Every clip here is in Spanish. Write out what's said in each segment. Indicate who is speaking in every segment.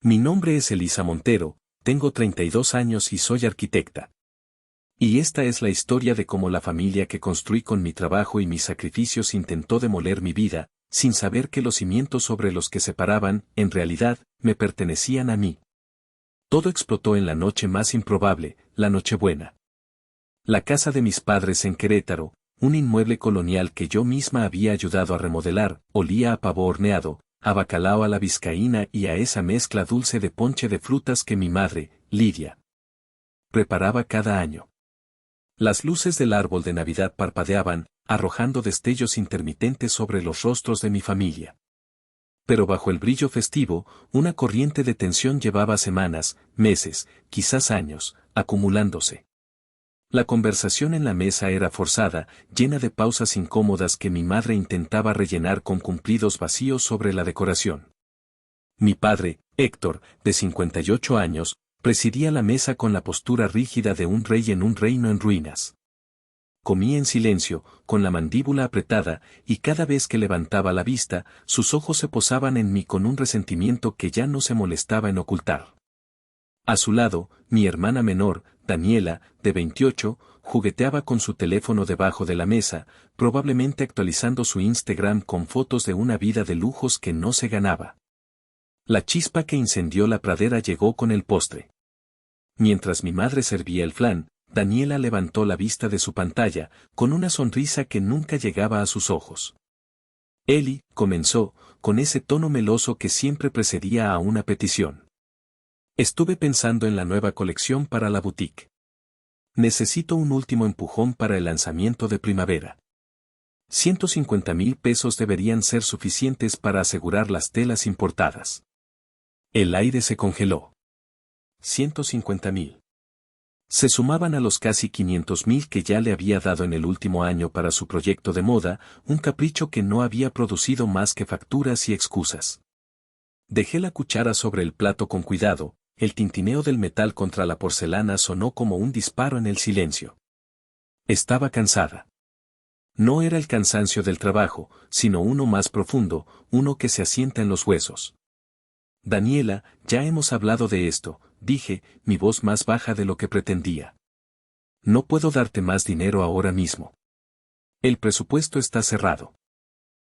Speaker 1: Mi nombre es Elisa Montero, tengo 32 años y soy arquitecta. Y esta es la historia de cómo la familia que construí con mi trabajo y mis sacrificios intentó demoler mi vida, sin saber que los cimientos sobre los que se paraban, en realidad, me pertenecían a mí. Todo explotó en la noche más improbable, la Nochebuena. La casa de mis padres en Querétaro, un inmueble colonial que yo misma había ayudado a remodelar, olía a pavo horneado, a bacalao a la vizcaína y a esa mezcla dulce de ponche de frutas que mi madre, Lidia, preparaba cada año. Las luces del árbol de Navidad parpadeaban, arrojando destellos intermitentes sobre los rostros de mi familia. Pero bajo el brillo festivo, una corriente de tensión llevaba semanas, meses, quizás años, acumulándose. La conversación en la mesa era forzada, llena de pausas incómodas que mi madre intentaba rellenar con cumplidos vacíos sobre la decoración. Mi padre, Héctor, de 58 años, presidía la mesa con la postura rígida de un rey en un reino en ruinas. Comía en silencio, con la mandíbula apretada, y cada vez que levantaba la vista, sus ojos se posaban en mí con un resentimiento que ya no se molestaba en ocultar. A su lado, mi hermana menor, Daniela, de 28, jugueteaba con su teléfono debajo de la mesa, probablemente actualizando su Instagram con fotos de una vida de lujos que no se ganaba. La chispa que incendió la pradera llegó con el postre. Mientras mi madre servía el flan, Daniela levantó la vista de su pantalla, con una sonrisa que nunca llegaba a sus ojos. Eli, comenzó, con ese tono meloso que siempre precedía a una petición. Estuve pensando en la nueva colección para la boutique. Necesito un último empujón para el lanzamiento de primavera. 150,000 pesos deberían ser suficientes para asegurar las telas importadas. El aire se congeló. 150,000. Se sumaban a los casi 500,000 que ya le había dado en el último año para su proyecto de moda, un capricho que no había producido más que facturas y excusas. Dejé la cuchara sobre el plato con cuidado. El tintineo del metal contra la porcelana sonó como un disparo en el silencio. Estaba cansada. No era el cansancio del trabajo, sino uno más profundo, uno que se asienta en los huesos. Daniela, ya hemos hablado de esto, dije, mi voz más baja de lo que pretendía. No puedo darte más dinero ahora mismo. El presupuesto está cerrado.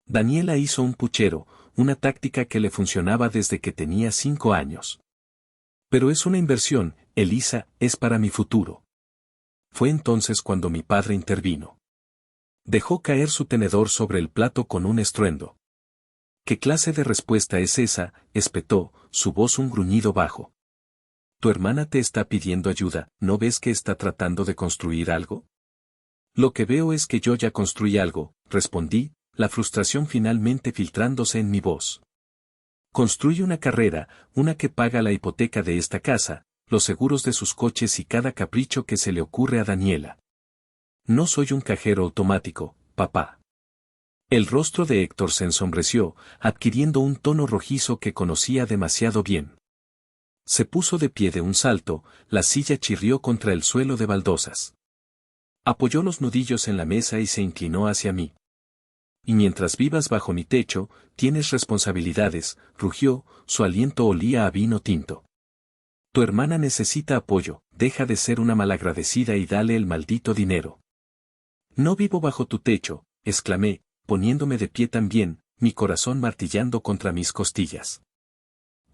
Speaker 1: Daniela hizo un puchero, una táctica que le funcionaba desde que tenía 5 años. Pero es una inversión, Elisa, es para mi futuro. Fue entonces cuando mi padre intervino. Dejó caer su tenedor sobre el plato con un estruendo. ¿Qué clase de respuesta es esa?, espetó, su voz un gruñido bajo. Tu hermana te está pidiendo ayuda, ¿no ves que está tratando de construir algo? Lo que veo es que yo ya construí algo, respondí, la frustración finalmente filtrándose en mi voz. Construye una carrera, una que paga la hipoteca de esta casa, los seguros de sus coches y cada capricho que se le ocurre a Daniela. No soy un cajero automático, papá. El rostro de Héctor se ensombreció, adquiriendo un tono rojizo que conocía demasiado bien. Se puso de pie de un salto, la silla chirrió contra el suelo de baldosas. Apoyó los nudillos en la mesa y se inclinó hacia mí. Y mientras vivas bajo mi techo, tienes responsabilidades, rugió, su aliento olía a vino tinto. Tu hermana necesita apoyo, deja de ser una malagradecida y dale el maldito dinero. No vivo bajo tu techo, exclamé, poniéndome de pie también, mi corazón martillando contra mis costillas.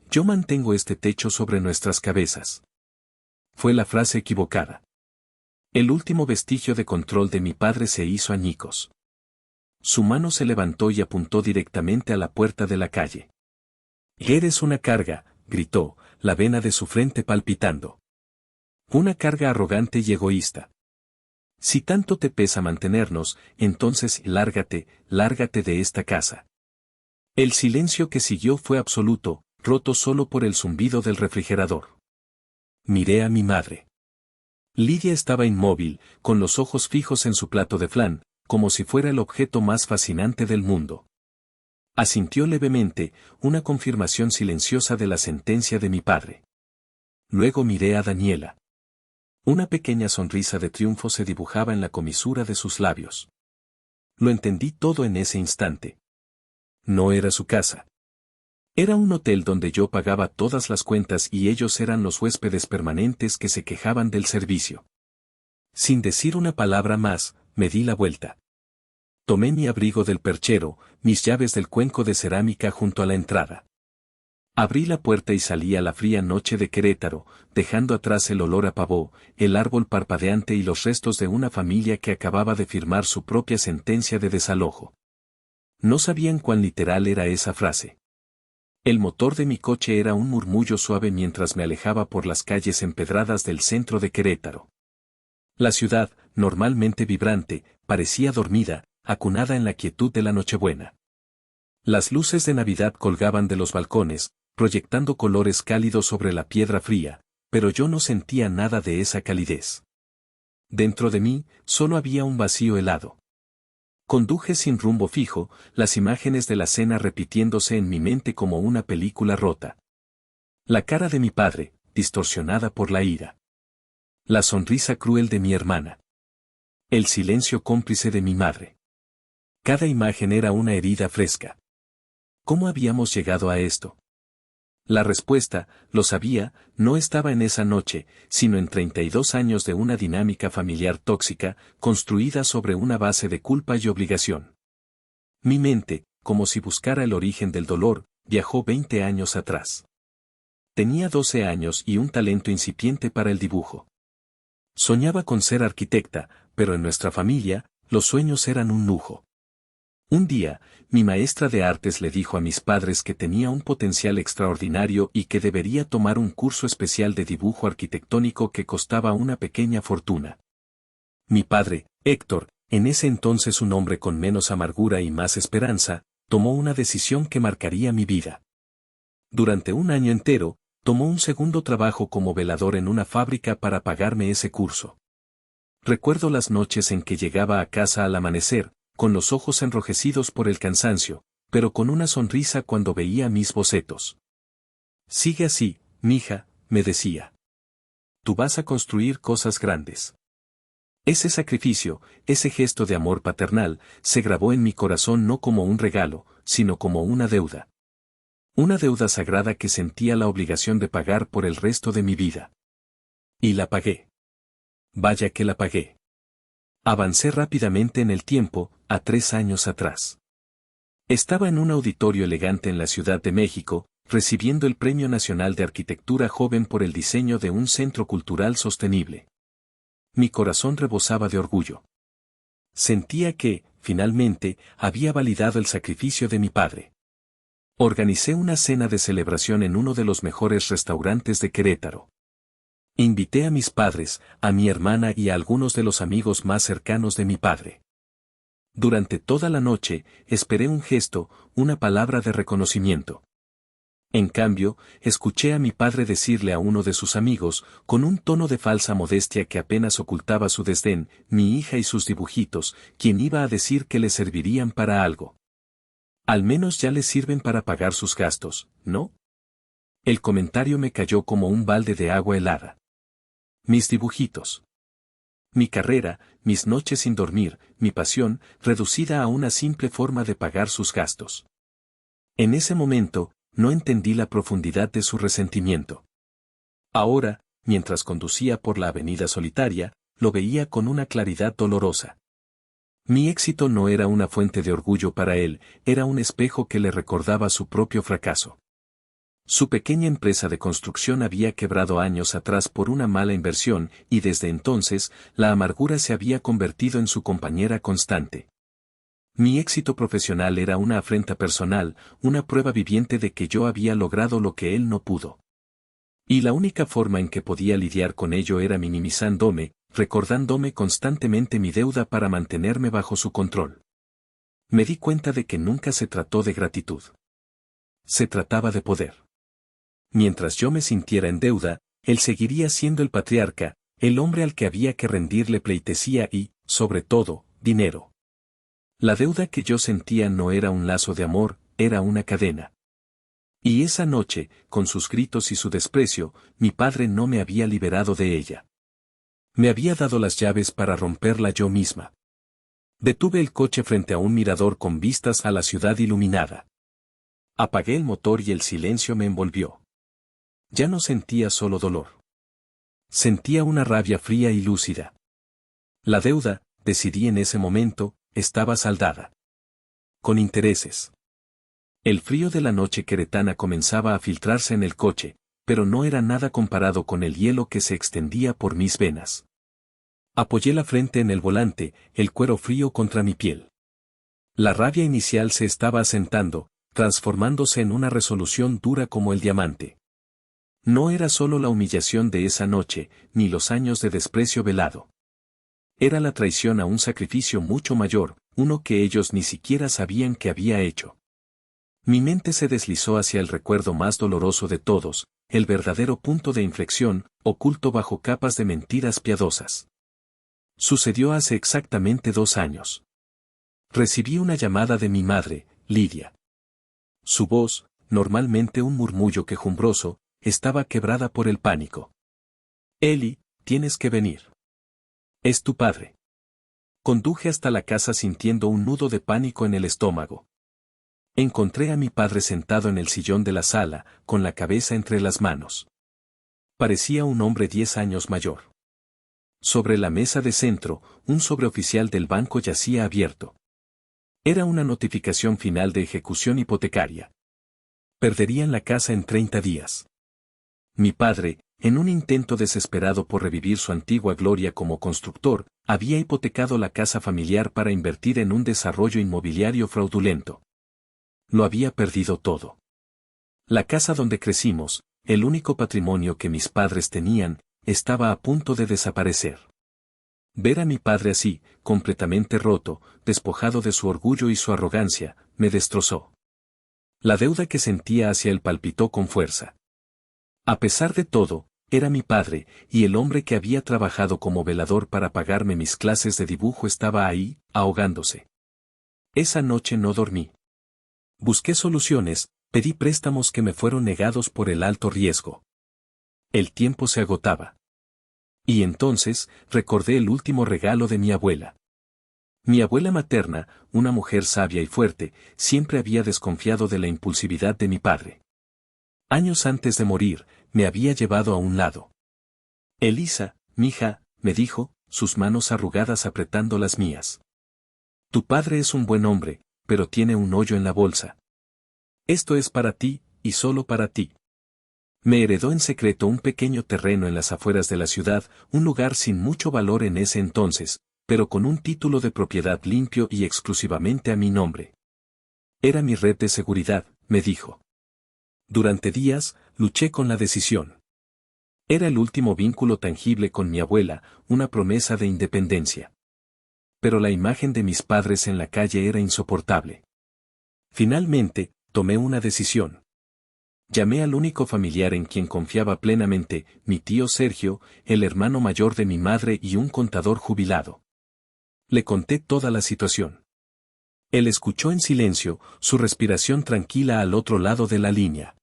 Speaker 1: Yo mantengo este techo sobre nuestras cabezas. Fue la frase equivocada. El último vestigio de control de mi padre se hizo añicos. Su mano se levantó y apuntó directamente a la puerta de la calle. Eres una carga, gritó, la vena de su frente palpitando. Una carga arrogante y egoísta. Si tanto te pesa mantenernos, entonces lárgate, lárgate de esta casa. El silencio que siguió fue absoluto, roto solo por el zumbido del refrigerador. Miré a mi madre. Lidia estaba inmóvil, con los ojos fijos en su plato de flan, como si fuera el objeto más fascinante del mundo. Asintió levemente, una confirmación silenciosa de la sentencia de mi padre. Luego miré a Daniela. Una pequeña sonrisa de triunfo se dibujaba en la comisura de sus labios. Lo entendí todo en ese instante. No era su casa. Era un hotel donde yo pagaba todas las cuentas y ellos eran los huéspedes permanentes que se quejaban del servicio. Sin decir una palabra más, me di la vuelta. Tomé mi abrigo del perchero, mis llaves del cuenco de cerámica junto a la entrada. Abrí la puerta y salí a la fría noche de Querétaro, dejando atrás el olor a pavó, el árbol parpadeante y los restos de una familia que acababa de firmar su propia sentencia de desalojo. No sabían cuán literal era esa frase. El motor de mi coche era un murmullo suave mientras me alejaba por las calles empedradas del centro de Querétaro. La ciudad, normalmente vibrante, parecía dormida, acunada en la quietud de la Nochebuena. Las luces de Navidad colgaban de los balcones, proyectando colores cálidos sobre la piedra fría, pero yo no sentía nada de esa calidez. Dentro de mí, solo había un vacío helado. Conduje sin rumbo fijo, las imágenes de la cena repitiéndose en mi mente como una película rota. La cara de mi padre, distorsionada por la ira. La sonrisa cruel de mi hermana. El silencio cómplice de mi madre. Cada imagen era una herida fresca. ¿Cómo habíamos llegado a esto? La respuesta, lo sabía, no estaba en esa noche, sino en 32 años de una dinámica familiar tóxica, construida sobre una base de culpa y obligación. Mi mente, como si buscara el origen del dolor, viajó 20 años atrás. Tenía 12 años y un talento incipiente para el dibujo. Soñaba con ser arquitecta, pero en nuestra familia, los sueños eran un lujo. Un día, mi maestra de artes le dijo a mis padres que tenía un potencial extraordinario y que debería tomar un curso especial de dibujo arquitectónico que costaba una pequeña fortuna. Mi padre, Héctor, en ese entonces un hombre con menos amargura y más esperanza, tomó una decisión que marcaría mi vida. Durante un año entero, tomó un segundo trabajo como velador en una fábrica para pagarme ese curso. Recuerdo las noches en que llegaba a casa al amanecer, con los ojos enrojecidos por el cansancio, pero con una sonrisa cuando veía mis bocetos. Sigue así, mija, me decía. Tú vas a construir cosas grandes. Ese sacrificio, ese gesto de amor paternal, se grabó en mi corazón no como un regalo, sino como una deuda. Una deuda sagrada que sentía la obligación de pagar por el resto de mi vida. Y la pagué. Vaya que la pagué. Avancé rápidamente en el tiempo, a 3 años atrás. Estaba en un auditorio elegante en la Ciudad de México, recibiendo el Premio Nacional de Arquitectura Joven por el diseño de un centro cultural sostenible. Mi corazón rebosaba de orgullo. Sentía que, finalmente, había validado el sacrificio de mi padre. Organicé una cena de celebración en uno de los mejores restaurantes de Querétaro. Invité a mis padres, a mi hermana y a algunos de los amigos más cercanos de mi padre. Durante toda la noche, esperé un gesto, una palabra de reconocimiento. En cambio, escuché a mi padre decirle a uno de sus amigos, con un tono de falsa modestia que apenas ocultaba su desdén, mi hija y sus dibujitos, ¿quién iba a decir que le servirían para algo? Al menos ya les sirven para pagar sus gastos, ¿no? El comentario me cayó como un balde de agua helada. Mis dibujitos. Mi carrera, mis noches sin dormir, mi pasión, reducida a una simple forma de pagar sus gastos. En ese momento, no entendí la profundidad de su resentimiento. Ahora, mientras conducía por la avenida solitaria, lo veía con una claridad dolorosa. Mi éxito no era una fuente de orgullo para él, era un espejo que le recordaba su propio fracaso. Su pequeña empresa de construcción había quebrado años atrás por una mala inversión y desde entonces, la amargura se había convertido en su compañera constante. Mi éxito profesional era una afrenta personal, una prueba viviente de que yo había logrado lo que él no pudo. Y la única forma en que podía lidiar con ello era minimizándome, recordándome constantemente mi deuda para mantenerme bajo su control. Me di cuenta de que nunca se trató de gratitud. Se trataba de poder. Mientras yo me sintiera en deuda, él seguiría siendo el patriarca, el hombre al que había que rendirle pleitesía y, sobre todo, dinero. La deuda que yo sentía no era un lazo de amor, era una cadena. Y esa noche, con sus gritos y su desprecio, mi padre no me había liberado de ella. Me había dado las llaves para romperla yo misma. Detuve el coche frente a un mirador con vistas a la ciudad iluminada. Apagué el motor y el silencio me envolvió. Ya no sentía solo dolor. Sentía una rabia fría y lúcida. La deuda, decidí en ese momento, estaba saldada. Con intereses. El frío de la noche queretana comenzaba a filtrarse en el coche, pero no era nada comparado con el hielo que se extendía por mis venas. Apoyé la frente en el volante, el cuero frío contra mi piel. La rabia inicial se estaba asentando, transformándose en una resolución dura como el diamante. No era solo la humillación de esa noche, ni los años de desprecio velado. Era la traición a un sacrificio mucho mayor, uno que ellos ni siquiera sabían que había hecho. Mi mente se deslizó hacia el recuerdo más doloroso de todos, el verdadero punto de inflexión, oculto bajo capas de mentiras piadosas. Sucedió hace exactamente 2 años. Recibí una llamada de mi madre, Lidia. Su voz, normalmente un murmullo quejumbroso, estaba quebrada por el pánico. Eli, tienes que venir. Es tu padre. Conduje hasta la casa sintiendo un nudo de pánico en el estómago. Encontré a mi padre sentado en el sillón de la sala, con la cabeza entre las manos. Parecía un hombre 10 años mayor. Sobre la mesa de centro, un sobreoficial del banco yacía abierto. Era una notificación final de ejecución hipotecaria. Perderían la casa en 30 días. Mi padre, en un intento desesperado por revivir su antigua gloria como constructor, había hipotecado la casa familiar para invertir en un desarrollo inmobiliario fraudulento. Lo había perdido todo. La casa donde crecimos, el único patrimonio que mis padres tenían, estaba a punto de desaparecer. Ver a mi padre así, completamente roto, despojado de su orgullo y su arrogancia, me destrozó. La deuda que sentía hacia él palpitó con fuerza. A pesar de todo, era mi padre, y el hombre que había trabajado como velador para pagarme mis clases de dibujo estaba ahí, ahogándose. Esa noche no dormí. Busqué soluciones, pedí préstamos que me fueron negados por el alto riesgo. El tiempo se agotaba. Y entonces, recordé el último regalo de mi abuela. Mi abuela materna, una mujer sabia y fuerte, siempre había desconfiado de la impulsividad de mi padre. Años antes de morir, me había llevado a un lado. Elisa, mija, me dijo, sus manos arrugadas apretando las mías. Tu padre es un buen hombre, pero tiene un hoyo en la bolsa. Esto es para ti, y solo para ti. Me heredó en secreto un pequeño terreno en las afueras de la ciudad, un lugar sin mucho valor en ese entonces, pero con un título de propiedad limpio y exclusivamente a mi nombre. Era mi red de seguridad, me dijo. Durante días, luché con la decisión. Era el último vínculo tangible con mi abuela, una promesa de independencia. Pero la imagen de mis padres en la calle era insoportable. Finalmente, tomé una decisión. Llamé al único familiar en quien confiaba plenamente, mi tío Sergio, el hermano mayor de mi madre y un contador jubilado. Le conté toda la situación. Él escuchó en silencio, su respiración tranquila al otro lado de la línea.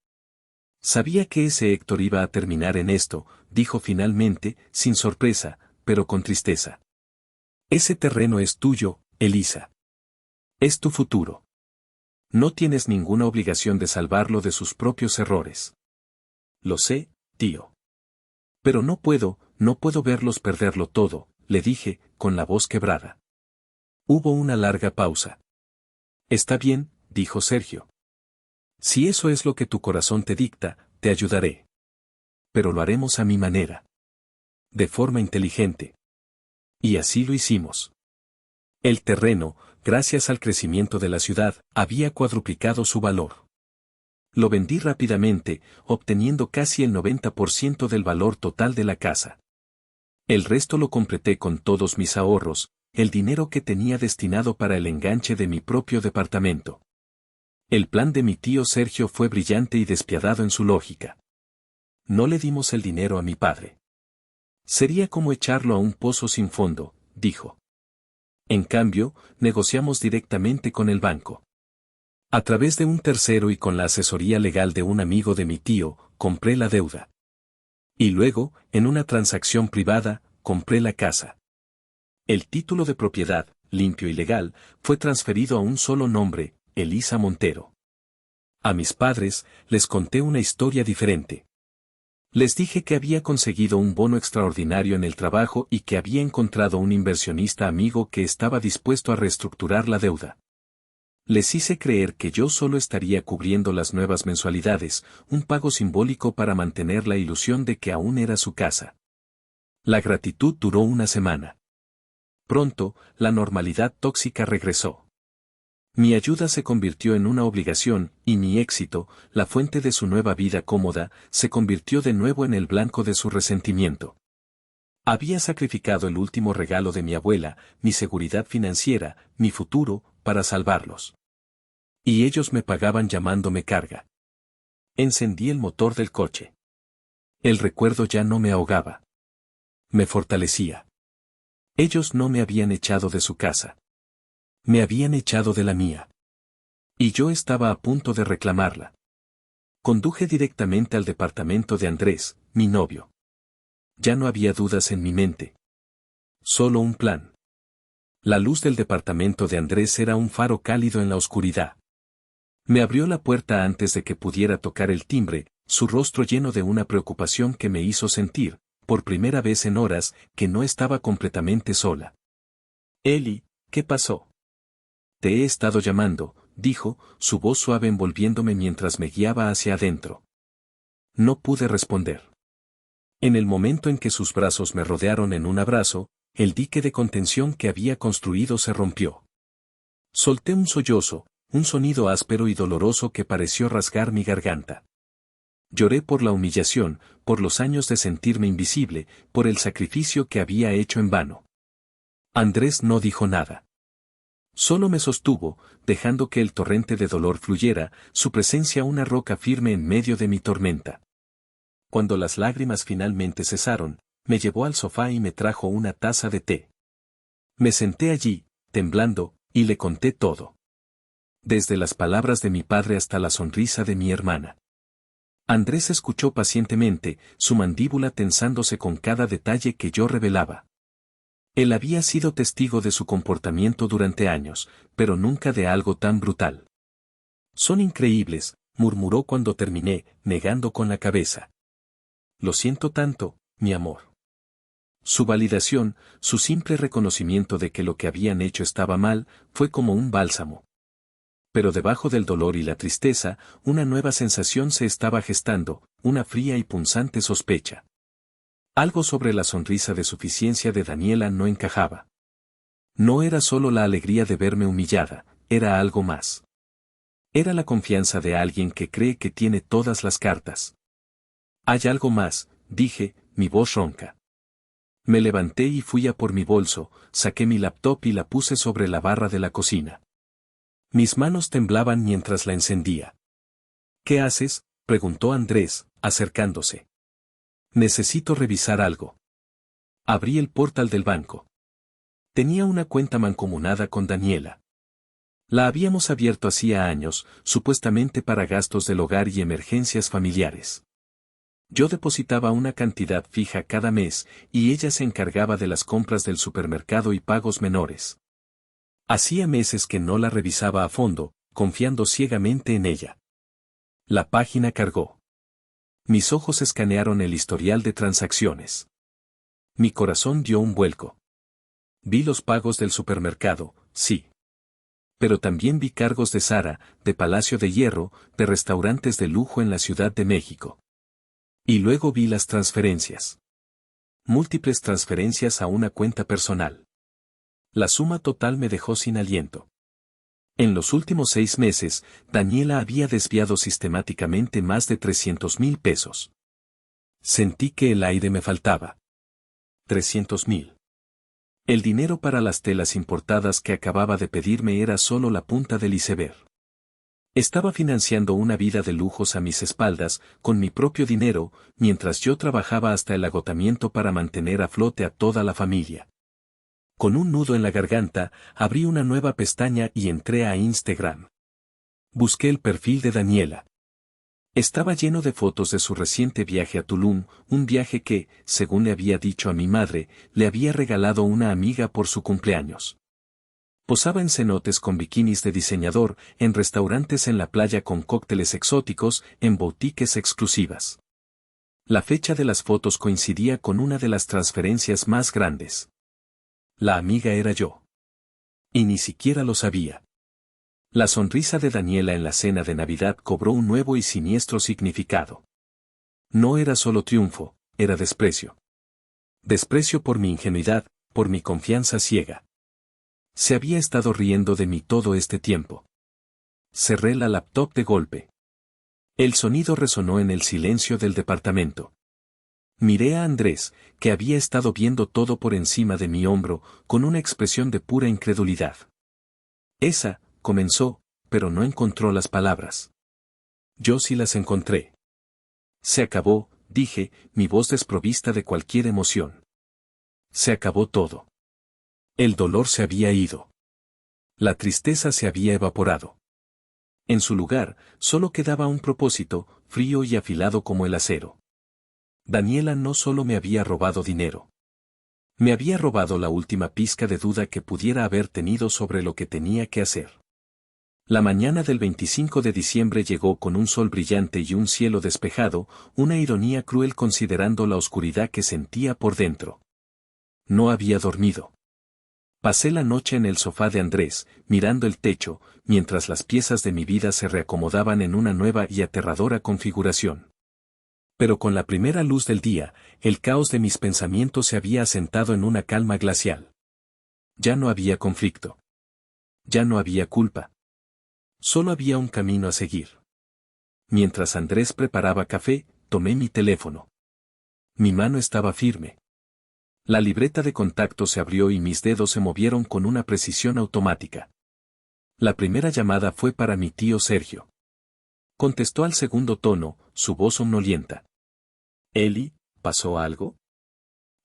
Speaker 1: Sabía que ese Héctor iba a terminar en esto, dijo finalmente, sin sorpresa, pero con tristeza. Ese terreno es tuyo, Elisa. Es tu futuro. No tienes ninguna obligación de salvarlo de sus propios errores. Lo sé, tío. Pero no puedo verlos perderlo todo, le dije, con la voz quebrada. Hubo una larga pausa. Está bien, dijo Sergio. Si eso es lo que tu corazón te dicta, te ayudaré. Pero lo haremos a mi manera. De forma inteligente. Y así lo hicimos. El terreno, gracias al crecimiento de la ciudad, había cuadruplicado su valor. Lo vendí rápidamente, obteniendo casi el 90% del valor total de la casa. El resto lo completé con todos mis ahorros, el dinero que tenía destinado para el enganche de mi propio departamento. El plan de mi tío Sergio fue brillante y despiadado en su lógica. No le dimos el dinero a mi padre. Sería como echarlo a un pozo sin fondo, dijo. En cambio, negociamos directamente con el banco. A través de un tercero y con la asesoría legal de un amigo de mi tío, compré la deuda. Y luego, en una transacción privada, compré la casa. El título de propiedad, limpio y legal, fue transferido a un solo nombre, Elisa Montero. A mis padres, les conté una historia diferente. Les dije que había conseguido un bono extraordinario en el trabajo y que había encontrado un inversionista amigo que estaba dispuesto a reestructurar la deuda. Les hice creer que yo solo estaría cubriendo las nuevas mensualidades, un pago simbólico para mantener la ilusión de que aún era su casa. La gratitud duró una semana. Pronto, la normalidad tóxica regresó. Mi ayuda se convirtió en una obligación, y mi éxito, la fuente de su nueva vida cómoda, se convirtió de nuevo en el blanco de su resentimiento. Había sacrificado el último regalo de mi abuela, mi seguridad financiera, mi futuro, para salvarlos. Y ellos me pagaban llamándome carga. Encendí el motor del coche. El recuerdo ya no me ahogaba. Me fortalecía. Ellos no me habían echado de su casa. Me habían echado de la mía. Y yo estaba a punto de reclamarla. Conduje directamente al departamento de Andrés, mi novio. Ya no había dudas en mi mente. Solo un plan. La luz del departamento de Andrés era un faro cálido en la oscuridad. Me abrió la puerta antes de que pudiera tocar el timbre, su rostro lleno de una preocupación que me hizo sentir, por primera vez en horas, que no estaba completamente sola. Eli, ¿qué pasó? Te he estado llamando, dijo, su voz suave envolviéndome mientras me guiaba hacia adentro. No pude responder. En el momento en que sus brazos me rodearon en un abrazo, el dique de contención que había construido se rompió. Solté un sollozo, un sonido áspero y doloroso que pareció rasgar mi garganta. Lloré por la humillación, por los años de sentirme invisible, por el sacrificio que había hecho en vano. Andrés no dijo nada. Solo me sostuvo, dejando que el torrente de dolor fluyera, su presencia una roca firme en medio de mi tormenta. Cuando las lágrimas finalmente cesaron, me llevó al sofá y me trajo una taza de té. Me senté allí, temblando, y le conté todo. Desde las palabras de mi padre hasta la sonrisa de mi hermana. Andrés escuchó pacientemente, su mandíbula tensándose con cada detalle que yo revelaba. Él había sido testigo de su comportamiento durante años, pero nunca de algo tan brutal. Son increíbles, murmuró cuando terminé, negando con la cabeza. Lo siento tanto, mi amor. Su validación, su simple reconocimiento de que lo que habían hecho estaba mal, fue como un bálsamo. Pero debajo del dolor y la tristeza, una nueva sensación se estaba gestando, una fría y punzante sospecha. Algo sobre la sonrisa de suficiencia de Daniela no encajaba. No era solo la alegría de verme humillada, era algo más. Era la confianza de alguien que cree que tiene todas las cartas. Hay algo más, dije, mi voz ronca. Me levanté y fui a por mi bolso, saqué mi laptop y la puse sobre la barra de la cocina. Mis manos temblaban mientras la encendía. ¿Qué haces?, preguntó Andrés, acercándose. Necesito revisar algo. Abrí el portal del banco. Tenía una cuenta mancomunada con Daniela. La habíamos abierto hacía años, supuestamente para gastos del hogar y emergencias familiares. Yo depositaba una cantidad fija cada mes, y ella se encargaba de las compras del supermercado y pagos menores. Hacía meses que no la revisaba a fondo, confiando ciegamente en ella. La página cargó. Mis ojos escanearon el historial de transacciones. Mi corazón dio un vuelco. Vi los pagos del supermercado, sí. Pero también vi cargos de Zara, de Palacio de Hierro, de restaurantes de lujo en la Ciudad de México. Y luego vi las transferencias. Múltiples transferencias a una cuenta personal. La suma total me dejó sin aliento. En los últimos 6 meses, Daniela había desviado sistemáticamente más de 300,000 pesos. Sentí que el aire me faltaba. 300,000. El dinero para las telas importadas que acababa de pedirme era solo la punta del iceberg. Estaba financiando una vida de lujos a mis espaldas, con mi propio dinero, mientras yo trabajaba hasta el agotamiento para mantener a flote a toda la familia. Con un nudo en la garganta, abrí una nueva pestaña y entré a Instagram. Busqué el perfil de Daniela. Estaba lleno de fotos de su reciente viaje a Tulum, un viaje que, según le había dicho a mi madre, le había regalado una amiga por su cumpleaños. Posaba en cenotes con bikinis de diseñador, en restaurantes en la playa con cócteles exóticos, en boutiques exclusivas. La fecha de las fotos coincidía con una de las transferencias más grandes. La amiga era yo. Y ni siquiera lo sabía. La sonrisa de Daniela en la cena de Navidad cobró un nuevo y siniestro significado. No era solo triunfo, era desprecio. Desprecio por mi ingenuidad, por mi confianza ciega. Se había estado riendo de mí todo este tiempo. Cerré la laptop de golpe. El sonido resonó en el silencio del departamento. Miré a Andrés, que había estado viendo todo por encima de mi hombro, con una expresión de pura incredulidad. Esa, comenzó, pero no encontró las palabras. Yo sí las encontré. Se acabó, dije, mi voz desprovista de cualquier emoción. Se acabó todo. El dolor se había ido. La tristeza se había evaporado. En su lugar, solo quedaba un propósito, frío y afilado como el acero. Daniela no solo me había robado dinero. Me había robado la última pizca de duda que pudiera haber tenido sobre lo que tenía que hacer. La mañana del 25 de diciembre llegó con un sol brillante y un cielo despejado, una ironía cruel considerando la oscuridad que sentía por dentro. No había dormido. Pasé la noche en el sofá de Andrés, mirando el techo, mientras las piezas de mi vida se reacomodaban en una nueva y aterradora configuración. Pero con la primera luz del día, el caos de mis pensamientos se había asentado en una calma glacial. Ya no había conflicto. Ya no había culpa. Solo había un camino a seguir. Mientras Andrés preparaba café, tomé mi teléfono. Mi mano estaba firme. La libreta de contacto se abrió y mis dedos se movieron con una precisión automática. La primera llamada fue para mi tío Sergio. Contestó al segundo tono, su voz somnolienta. Eli, ¿pasó algo?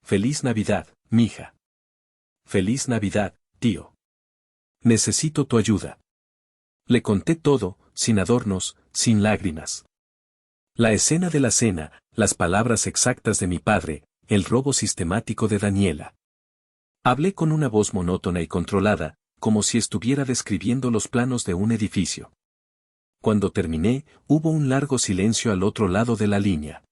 Speaker 1: Feliz Navidad, mija. Feliz Navidad, tío. Necesito tu ayuda. Le conté todo, sin adornos, sin lágrimas. La escena de la cena, las palabras exactas de mi padre, el robo sistemático de Daniela. Hablé con una voz monótona y controlada, como si estuviera describiendo los planos de un edificio. Cuando terminé, hubo un largo silencio al otro lado de la línea.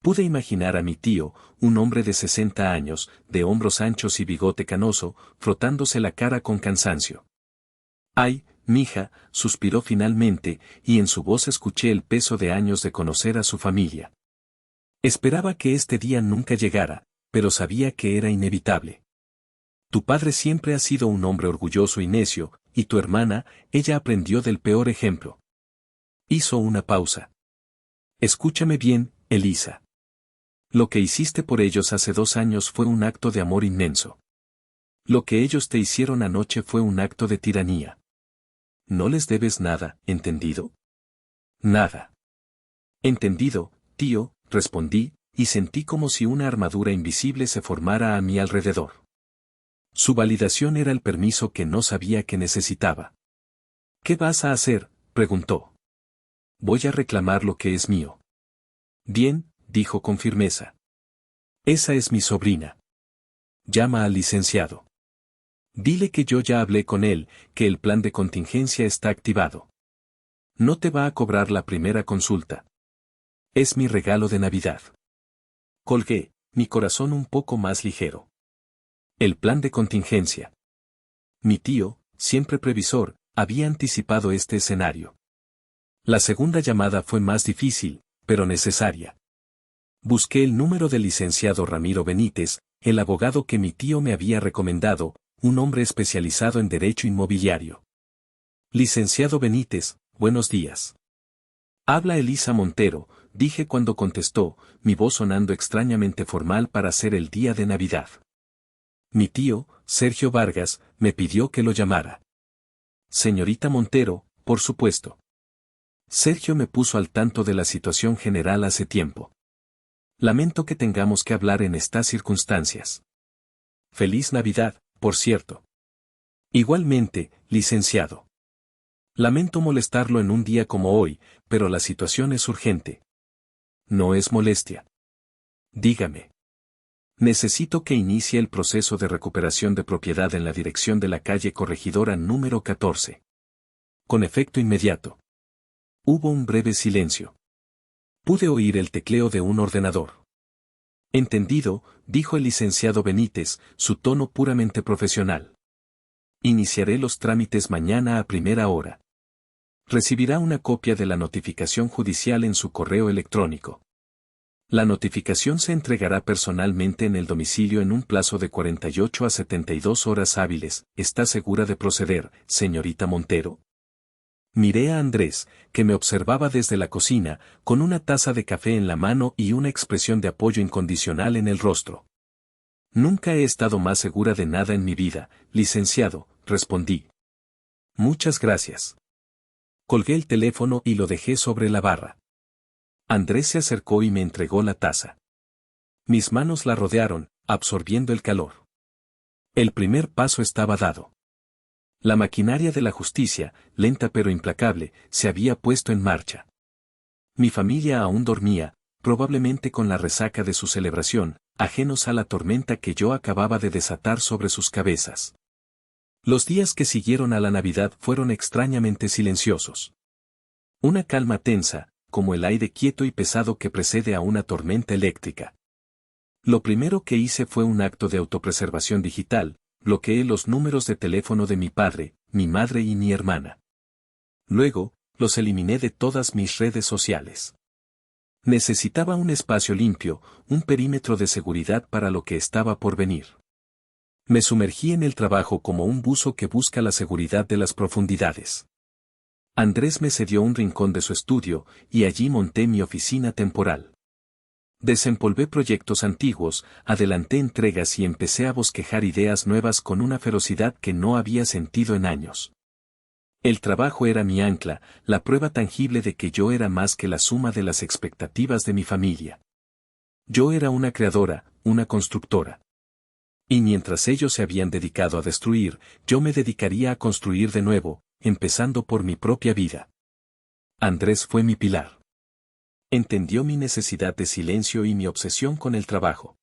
Speaker 1: Pude imaginar a mi tío, un hombre de 60 años, de hombros anchos y bigote canoso, frotándose la cara con cansancio. Ay, mija, suspiró finalmente, y en su voz escuché el peso de años de conocer a su familia. Esperaba que este día nunca llegara, pero sabía que era inevitable. Tu padre siempre ha sido un hombre orgulloso y necio, y tu hermana, ella aprendió del peor ejemplo. Hizo una pausa. Escúchame bien, Elisa. Lo que hiciste por ellos hace 2 años fue un acto de amor inmenso. Lo que ellos te hicieron anoche fue un acto de tiranía. No les debes nada, ¿entendido? Nada. Entendido, tío, respondí, y sentí como si una armadura invisible se formara a mi alrededor. Su validación era el permiso que no sabía que necesitaba. ¿Qué vas a hacer?, preguntó. Voy a reclamar lo que es mío. Bien, dijo con firmeza. Esa es mi sobrina. Llama al licenciado. Dile que yo ya hablé con él, que el plan de contingencia está activado. No te va a cobrar la primera consulta. Es mi regalo de Navidad. Colgué, mi corazón un poco más ligero. El plan de contingencia. Mi tío, siempre previsor, había anticipado este escenario. La segunda llamada fue más difícil, pero necesaria. Busqué el número del licenciado Ramiro Benítez, el abogado que mi tío me había recomendado, un hombre especializado en derecho inmobiliario. Licenciado Benítez, buenos días. Habla Elisa Montero, dije cuando contestó, mi voz sonando extrañamente formal para ser el día de Navidad. Mi tío, Sergio Vargas, me pidió que lo llamara. Señorita Montero, por supuesto. Sergio me puso al tanto de la situación general hace tiempo. Lamento que tengamos que hablar en estas circunstancias. Feliz Navidad, por cierto. Igualmente, licenciado. Lamento molestarlo en un día como hoy, pero la situación es urgente. No es molestia. Dígame. Necesito que inicie el proceso de recuperación de propiedad en la dirección de la calle Corregidora número 14. Con efecto inmediato. Hubo un breve silencio. Pude oír el tecleo de un ordenador. Entendido, dijo el licenciado Benítez, su tono puramente profesional. Iniciaré los trámites mañana a primera hora. Recibirá una copia de la notificación judicial en su correo electrónico. La notificación se entregará personalmente en el domicilio en un plazo de 48 a 72 horas hábiles. ¿Está segura de proceder, señorita Montero? Miré a Andrés, que me observaba desde la cocina, con una taza de café en la mano y una expresión de apoyo incondicional en el rostro. Nunca he estado más segura de nada en mi vida, licenciado, respondí. Muchas gracias. Colgué el teléfono y lo dejé sobre la barra. Andrés se acercó y me entregó la taza. Mis manos la rodearon, absorbiendo el calor. El primer paso estaba dado. La maquinaria de la justicia, lenta pero implacable, se había puesto en marcha. Mi familia aún dormía, probablemente con la resaca de su celebración, ajenos a la tormenta que yo acababa de desatar sobre sus cabezas. Los días que siguieron a la Navidad fueron extrañamente silenciosos. Una calma tensa, como el aire quieto y pesado que precede a una tormenta eléctrica. Lo primero que hice fue un acto de autopreservación digital, bloqueé los números de teléfono de mi padre, mi madre y mi hermana. Luego, los eliminé de todas mis redes sociales. Necesitaba un espacio limpio, un perímetro de seguridad para lo que estaba por venir. Me sumergí en el trabajo como un buzo que busca la seguridad de las profundidades. Andrés me cedió un rincón de su estudio, y allí monté mi oficina temporal. Desempolvé proyectos antiguos, adelanté entregas y empecé a bosquejar ideas nuevas con una ferocidad que no había sentido en años. El trabajo era mi ancla, la prueba tangible de que yo era más que la suma de las expectativas de mi familia. Yo era una creadora, una constructora. Y mientras ellos se habían dedicado a destruir, yo me dedicaría a construir de nuevo, empezando por mi propia vida. Andrés fue mi pilar. Entendió mi necesidad de silencio y mi obsesión con el trabajo.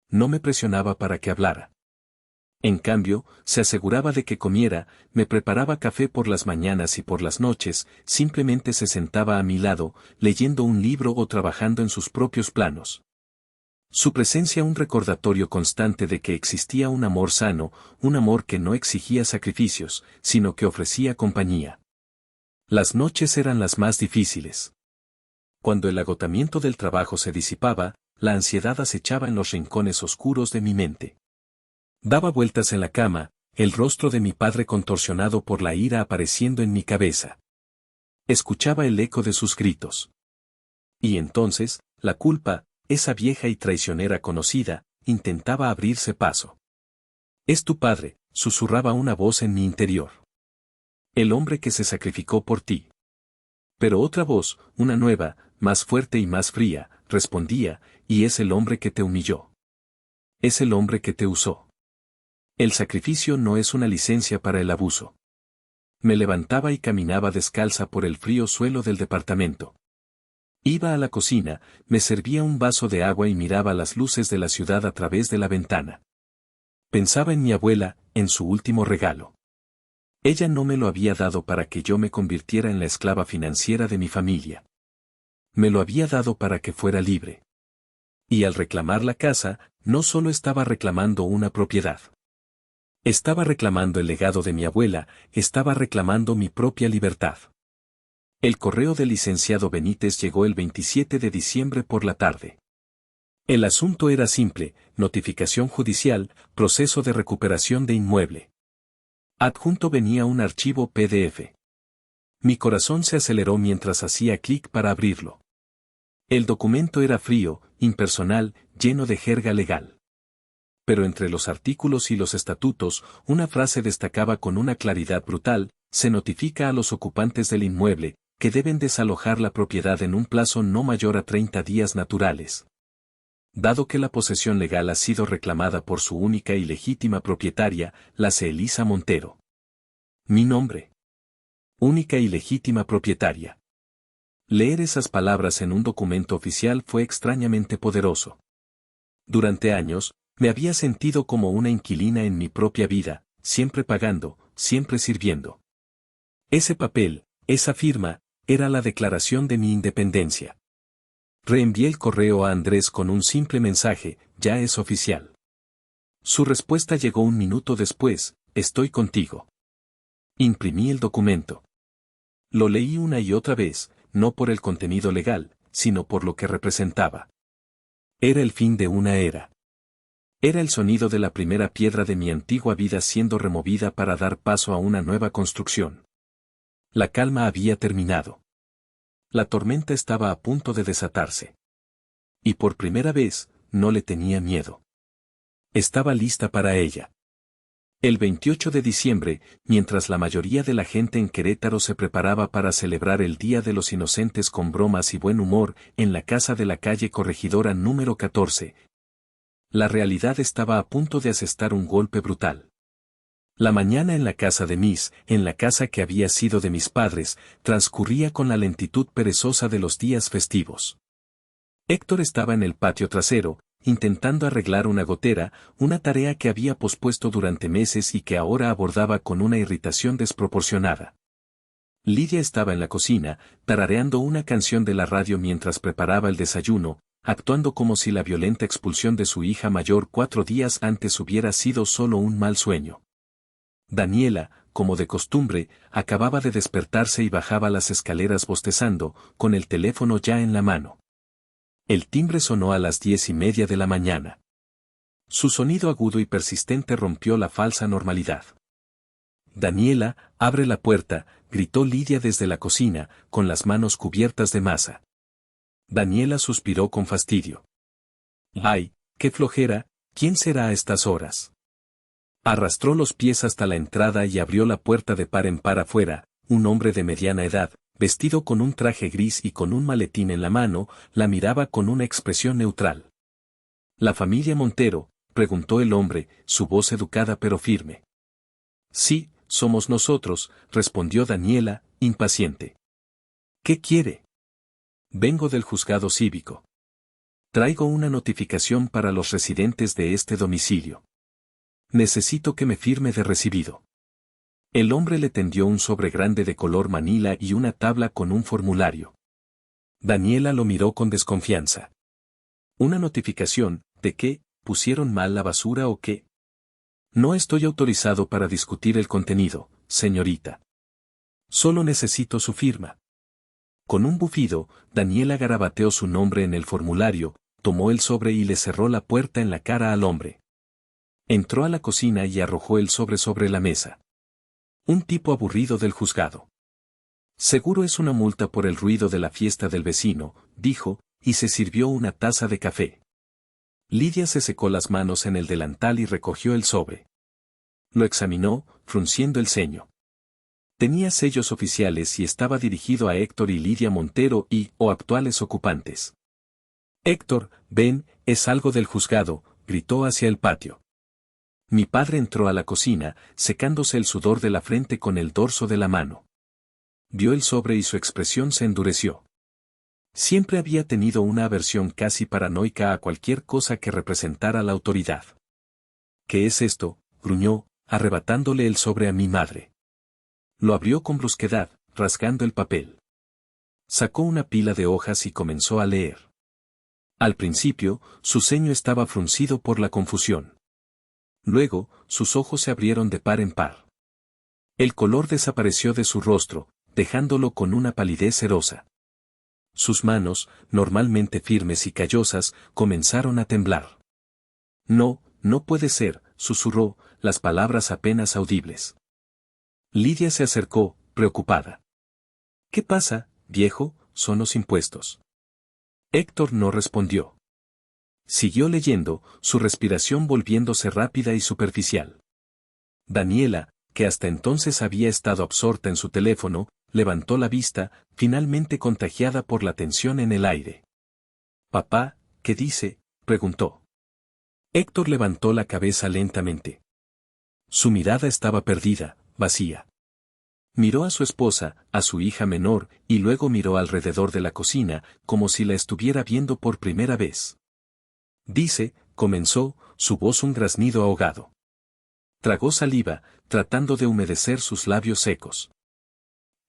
Speaker 1: No me presionaba para que hablara. En cambio, se aseguraba de que comiera, me preparaba café por las mañanas y por las noches, simplemente se sentaba a mi lado, leyendo un libro o trabajando en sus propios planos. Su presencia un recordatorio constante de que existía un amor sano, un amor que no exigía sacrificios, sino que ofrecía compañía. Las noches eran las más difíciles. Cuando el agotamiento del trabajo se disipaba, la ansiedad acechaba en los rincones oscuros de mi mente. Daba vueltas en la cama, el rostro de mi padre contorsionado por la ira apareciendo en mi cabeza. Escuchaba el eco de sus gritos. Y entonces, la culpa, esa vieja y traicionera conocida, intentaba abrirse paso. «Es tu padre», susurraba una voz en mi interior. «El hombre que se sacrificó por ti». Pero otra voz, una nueva, más fuerte y más fría, respondía, «Y es el hombre que te humilló. Es el hombre que te usó». El sacrificio no es una licencia para el abuso. Me levantaba y caminaba descalza por el frío suelo del departamento. Iba a la cocina, me servía un vaso de agua y miraba las luces de la ciudad a través de la ventana. Pensaba en mi abuela, en su último regalo. Ella no me lo había dado para que yo me convirtiera en la esclava financiera de mi familia. Me lo había dado para que fuera libre. Y al reclamar la casa, no solo estaba reclamando una propiedad. Estaba reclamando el legado de mi abuela, estaba reclamando mi propia libertad. El correo del licenciado Benítez llegó el 27 de diciembre por la tarde. El asunto era simple, notificación judicial, proceso de recuperación de inmueble. Adjunto venía un archivo PDF. Mi corazón se aceleró mientras hacía clic para abrirlo. El documento era frío, impersonal, lleno de jerga legal. Pero entre los artículos y los estatutos, una frase destacaba con una claridad brutal: se notifica a los ocupantes del inmueble, que deben desalojar la propiedad en un plazo no mayor a 30 días naturales. Dado que la posesión legal ha sido reclamada por su única y legítima propietaria, la Elisa Montero. Mi nombre. Única y legítima propietaria. Leer esas palabras en un documento oficial fue extrañamente poderoso. Durante años, me había sentido como una inquilina en mi propia vida, siempre pagando, siempre sirviendo. Ese papel, esa firma, era la declaración de mi independencia. Reenvié el correo a Andrés con un simple mensaje, ya es oficial. Su respuesta llegó un minuto después, estoy contigo. Imprimí el documento. Lo leí una y otra vez, no por el contenido legal, sino por lo que representaba. Era el fin de una era. Era el sonido de la primera piedra de mi antigua vida siendo removida para dar paso a una nueva construcción. La calma había terminado. La tormenta estaba a punto de desatarse. Y por primera vez, no le tenía miedo. Estaba lista para ella. El 28 de diciembre, mientras la mayoría de la gente en Querétaro se preparaba para celebrar el Día de los Inocentes con bromas y buen humor, en la casa de la calle Corregidora número 14, la realidad estaba a punto de asestar un golpe brutal. La mañana en la casa de en la casa que había sido de mis padres, transcurría con la lentitud perezosa de los días festivos. Héctor estaba en el patio trasero, intentando arreglar una gotera, una tarea que había pospuesto durante meses y que ahora abordaba con una irritación desproporcionada. Lidia estaba en la cocina, tarareando una canción de la radio mientras preparaba el desayuno, actuando como si la violenta expulsión de su hija mayor 4 días antes hubiera sido solo un mal sueño. Daniela, como de costumbre, acababa de despertarse y bajaba las escaleras bostezando, con el teléfono ya en la mano. El timbre sonó a las 10:30 de la mañana. Su sonido agudo y persistente rompió la falsa normalidad. Daniela, abre la puerta, gritó Lidia desde la cocina, con las manos cubiertas de masa. Daniela suspiró con fastidio. ¡Ay, qué flojera! ¿Quién será a estas horas? Arrastró los pies hasta la entrada y abrió la puerta de par en par afuera. Un hombre de mediana edad, vestido con un traje gris y con un maletín en la mano, la miraba con una expresión neutral. ¿La familia Montero?, preguntó el hombre, su voz educada pero firme. Sí, somos nosotros, respondió Daniela, impaciente. ¿Qué quiere? Vengo del juzgado cívico. Traigo una notificación para los residentes de este domicilio. Necesito que me firme de recibido. El hombre le tendió un sobre grande de color manila y una tabla con un formulario. Daniela lo miró con desconfianza. ¿Una notificación, de qué? ¿Pusieron mal la basura o qué? No estoy autorizado para discutir el contenido, señorita. Solo necesito su firma. Con un bufido, Daniela garabateó su nombre en el formulario, tomó el sobre y le cerró la puerta en la cara al hombre. Entró a la cocina y arrojó el sobre la mesa. Un tipo aburrido del juzgado. Seguro es una multa por el ruido de la fiesta del vecino, dijo, y se sirvió una taza de café. Lidia se secó las manos en el delantal y recogió el sobre. Lo examinó, frunciendo el ceño. Tenía sellos oficiales y estaba dirigido a Héctor y Lidia Montero o actuales ocupantes. Héctor, ven, es algo del juzgado, gritó hacia el patio. Mi padre entró a la cocina, secándose el sudor de la frente con el dorso de la mano. Vio el sobre y su expresión se endureció. Siempre había tenido una aversión casi paranoica a cualquier cosa que representara la autoridad. ¿Qué es esto?, gruñó, arrebatándole el sobre a mi madre. Lo abrió con brusquedad, rasgando el papel. Sacó una pila de hojas y comenzó a leer. Al principio, su ceño estaba fruncido por la confusión. Luego, sus ojos se abrieron de par en par. El color desapareció de su rostro, dejándolo con una palidez cerosa. Sus manos, normalmente firmes y callosas, comenzaron a temblar. No, no puede ser, susurró, las palabras apenas audibles. Lidia se acercó, preocupada. ¿Qué pasa, viejo? Son los impuestos. Héctor no respondió. Siguió leyendo, su respiración volviéndose rápida y superficial. Daniela, que hasta entonces había estado absorta en su teléfono, levantó la vista, finalmente contagiada por la tensión en el aire. «Papá, ¿qué dice?», preguntó. Héctor levantó la cabeza lentamente. Su mirada estaba perdida, vacía. Miró a su esposa, a su hija menor, y luego miró alrededor de la cocina, como si la estuviera viendo por primera vez. Dice, comenzó, su voz un graznido ahogado. Tragó saliva, tratando de humedecer sus labios secos.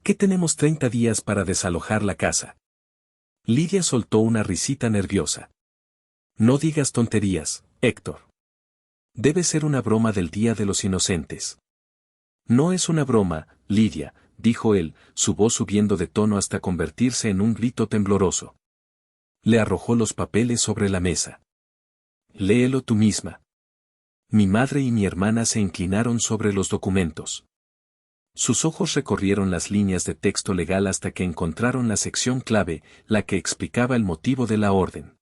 Speaker 1: ¿Qué tenemos 30 días para desalojar la casa? Lidia soltó una risita nerviosa. No digas tonterías, Héctor. Debe ser una broma del Día de los Inocentes. No es una broma, Lidia, dijo él, su voz subiendo de tono hasta convertirse en un grito tembloroso. Le arrojó los papeles sobre la mesa. Léelo tú misma. Mi madre y mi hermana se inclinaron sobre los documentos. Sus ojos recorrieron las líneas de texto legal hasta que encontraron la sección clave, la que explicaba el motivo de la orden.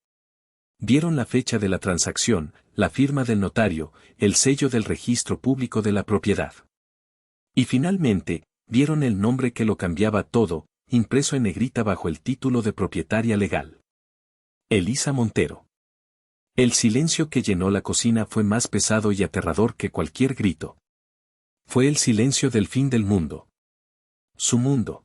Speaker 1: Vieron la fecha de la transacción, la firma del notario, el sello del registro público de la propiedad. Y finalmente, vieron el nombre que lo cambiaba todo, impreso en negrita bajo el título de propietaria legal. Elisa Montero. El silencio que llenó la cocina fue más pesado y aterrador que cualquier grito. Fue el silencio del fin del mundo. Su mundo.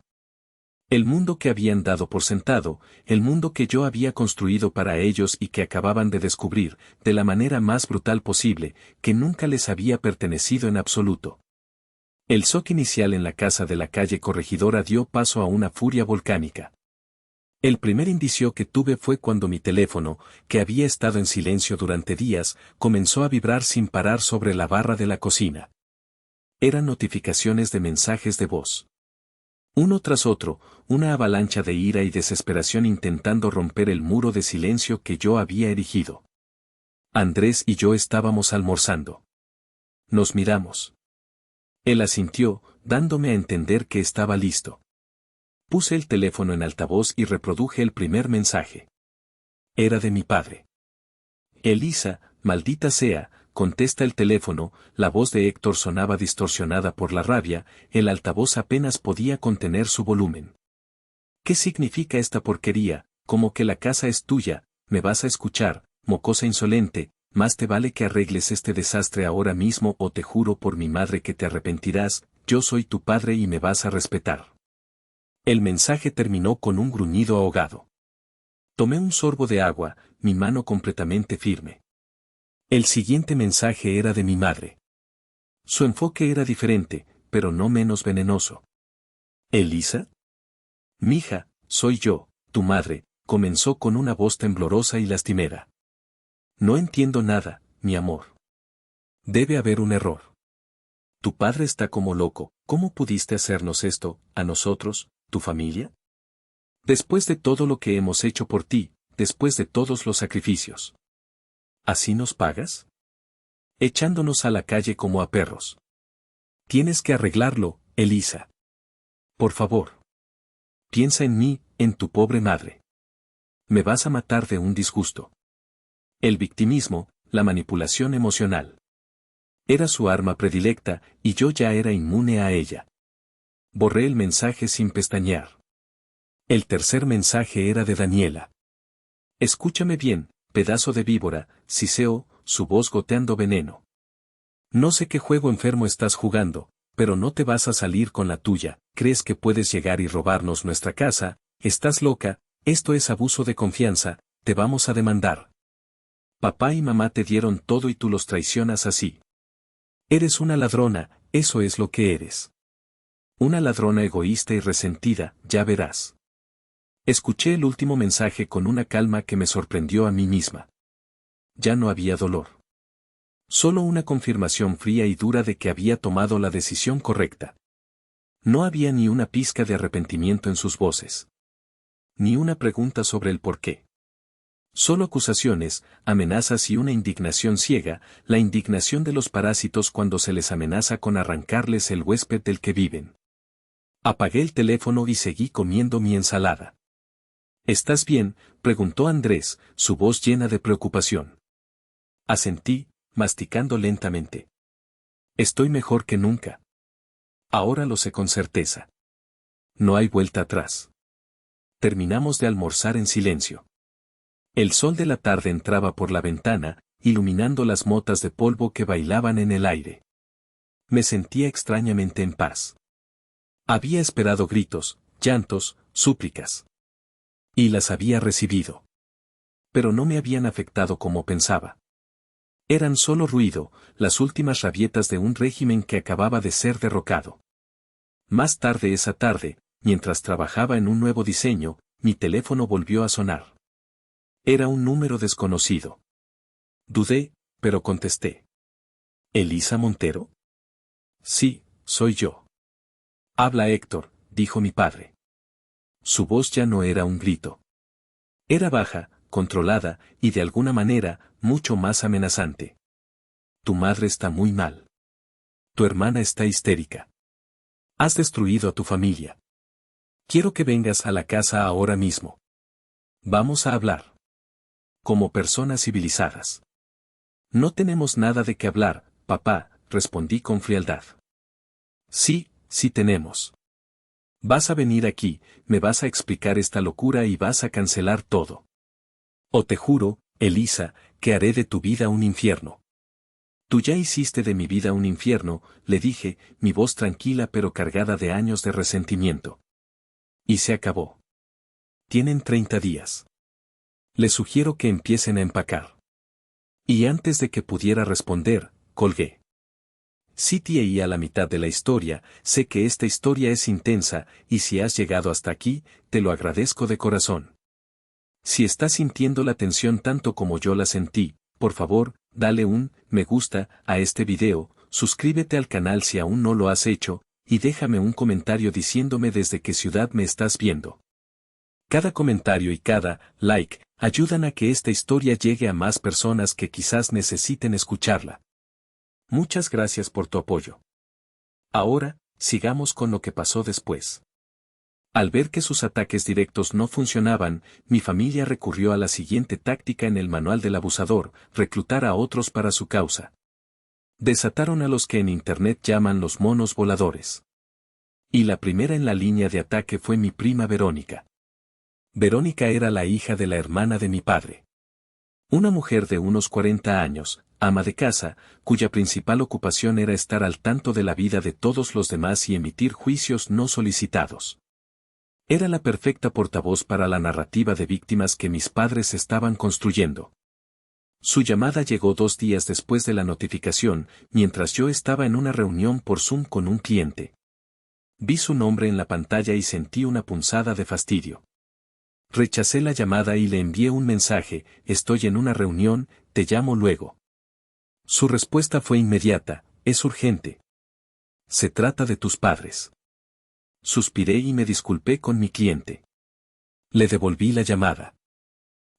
Speaker 1: El mundo que habían dado por sentado, el mundo que yo había construido para ellos y que acababan de descubrir, de la manera más brutal posible, que nunca les había pertenecido en absoluto. El shock inicial en la casa de la calle Corregidora dio paso a una furia volcánica. El primer indicio que tuve fue cuando mi teléfono, que había estado en silencio durante días, comenzó a vibrar sin parar sobre la barra de la cocina. Eran notificaciones de mensajes de voz. Uno tras otro, una avalancha de ira y desesperación intentando romper el muro de silencio que yo había erigido. Andrés y yo estábamos almorzando. Nos miramos. Él asintió, dándome a entender que estaba listo. Puse el teléfono en altavoz y reproduje el primer mensaje. Era de mi padre. Elisa, maldita sea, contesta el teléfono, la voz de Héctor sonaba distorsionada por la rabia, el altavoz apenas podía contener su volumen. ¿Qué significa esta porquería? Como que la casa es tuya, me vas a escuchar, mocosa insolente, más te vale que arregles este desastre ahora mismo o te juro por mi madre que te arrepentirás, yo soy tu padre y me vas a respetar. El mensaje terminó con un gruñido ahogado. Tomé un sorbo de agua, mi mano completamente firme. El siguiente mensaje era de mi madre. Su enfoque era diferente, pero no menos venenoso. ¿Elisa? Mija, soy yo, tu madre, comenzó con una voz temblorosa y lastimera. No entiendo nada, mi amor. Debe haber un error. Tu padre está como loco, ¿cómo pudiste hacernos esto, a nosotros, tu familia? Después de todo lo que hemos hecho por ti, después de todos los sacrificios. ¿Así nos pagas? Echándonos a la calle como a perros. Tienes que arreglarlo, Elisa. Por favor. Piensa en mí, en tu pobre madre. Me vas a matar de un disgusto. El victimismo, la manipulación emocional. Era su arma predilecta, y yo ya era inmune a ella. Borré el mensaje sin pestañear. El tercer mensaje era de Daniela. Escúchame bien, pedazo de víbora, siseo, su voz goteando veneno. No sé qué juego enfermo estás jugando, pero no te vas a salir con la tuya, crees que puedes llegar y robarnos nuestra casa, estás loca, esto es abuso de confianza, te vamos a demandar. Papá y mamá te dieron todo y tú los traicionas así. Eres una ladrona, eso es lo que eres. Una ladrona egoísta y resentida, ya verás. Escuché el último mensaje con una calma que me sorprendió a mí misma. Ya no había dolor. Solo una confirmación fría y dura de que había tomado la decisión correcta. No había ni una pizca de arrepentimiento en sus voces. Ni una pregunta sobre el por qué. Solo acusaciones, amenazas y una indignación ciega, la indignación de los parásitos cuando se les amenaza con arrancarles el huésped del que viven. Apagué el teléfono y seguí comiendo mi ensalada. ¿Estás bien?, preguntó Andrés, su voz llena de preocupación. Asentí, masticando lentamente. Estoy mejor que nunca. Ahora lo sé con certeza. No hay vuelta atrás. Terminamos de almorzar en silencio. El sol de la tarde entraba por la ventana, iluminando las motas de polvo que bailaban en el aire. Me sentía extrañamente en paz. Había esperado gritos, llantos, súplicas. Y las había recibido. Pero no me habían afectado como pensaba. Eran solo ruido, las últimas rabietas de un régimen que acababa de ser derrocado. Más tarde esa tarde, mientras trabajaba en un nuevo diseño, mi teléfono volvió a sonar. Era un número desconocido. Dudé, pero contesté. ¿Elisa Montero? Sí, soy yo. Habla Héctor, dijo mi padre. Su voz ya no era un grito. Era baja, controlada, y de alguna manera, mucho más amenazante. Tu madre está muy mal. Tu hermana está histérica. Has destruido a tu familia. Quiero que vengas a la casa ahora mismo. Vamos a hablar. Como personas civilizadas. No tenemos nada de qué hablar, papá, respondí con frialdad. Sí, sí tenemos. Vas a venir aquí, me vas a explicar esta locura y vas a cancelar todo. O te juro, Elisa, que haré de tu vida un infierno. Tú ya hiciste de mi vida un infierno, le dije, mi voz tranquila pero cargada de años de resentimiento. Y se acabó. Tienen 30 días. Les sugiero que empiecen a empacar. Y antes de que pudiera responder, colgué. CTA a la mitad de la historia, sé que esta historia es intensa, y si has llegado hasta aquí, te lo agradezco de corazón. Si estás sintiendo la tensión tanto como yo la sentí, por favor, dale un me gusta a este video, suscríbete al canal si aún no lo has hecho, y déjame un comentario diciéndome desde qué ciudad me estás viendo. Cada comentario y cada like ayudan a que esta historia llegue a más personas que quizás necesiten escucharla. Muchas gracias por tu apoyo. Ahora, sigamos con lo que pasó después. Al ver que sus ataques directos no funcionaban, mi familia recurrió a la siguiente táctica en el manual del abusador: reclutar a otros para su causa. Desataron a los que en Internet llaman los monos voladores. Y la primera en la línea de ataque fue mi prima Verónica. Verónica era la hija de la hermana de mi padre. Una mujer de unos 40 años, ama de casa, cuya principal ocupación era estar al tanto de la vida de todos los demás y emitir juicios no solicitados. Era la perfecta portavoz para la narrativa de víctimas que mis padres estaban construyendo. Su llamada llegó 2 días después de la notificación, mientras yo estaba en una reunión por Zoom con un cliente. Vi su nombre en la pantalla y sentí una punzada de fastidio. Rechacé la llamada y le envié un mensaje: estoy en una reunión, te llamo luego. Su respuesta fue inmediata: es urgente. Se trata de tus padres. Suspiré y me disculpé con mi cliente. Le devolví la llamada.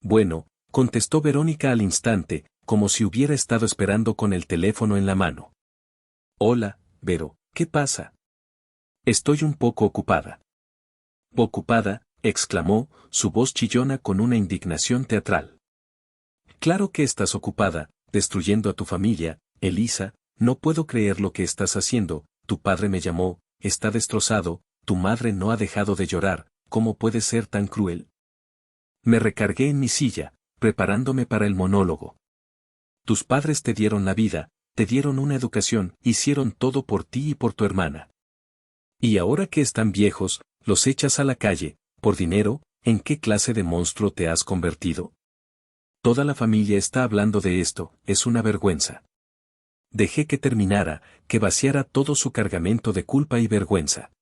Speaker 1: Bueno, contestó Verónica al instante, como si hubiera estado esperando con el teléfono en la mano. Hola, Vero, ¿qué pasa? Estoy un poco ocupada. ¿Ocupada?, exclamó, su voz chillona con una indignación teatral. Claro que estás ocupada, destruyendo a tu familia, Elisa, no puedo creer lo que estás haciendo, tu padre me llamó, está destrozado, tu madre no ha dejado de llorar, ¿cómo puedes ser tan cruel? Me recargué en mi silla, preparándome para el monólogo. Tus padres te dieron la vida, te dieron una educación, hicieron todo por ti y por tu hermana. Y ahora que están viejos, los echas a la calle, por dinero, ¿en qué clase de monstruo te has convertido? Toda la familia está hablando de esto, es una vergüenza. Dejé que terminara, que vaciara todo su cargamento de culpa y vergüenza.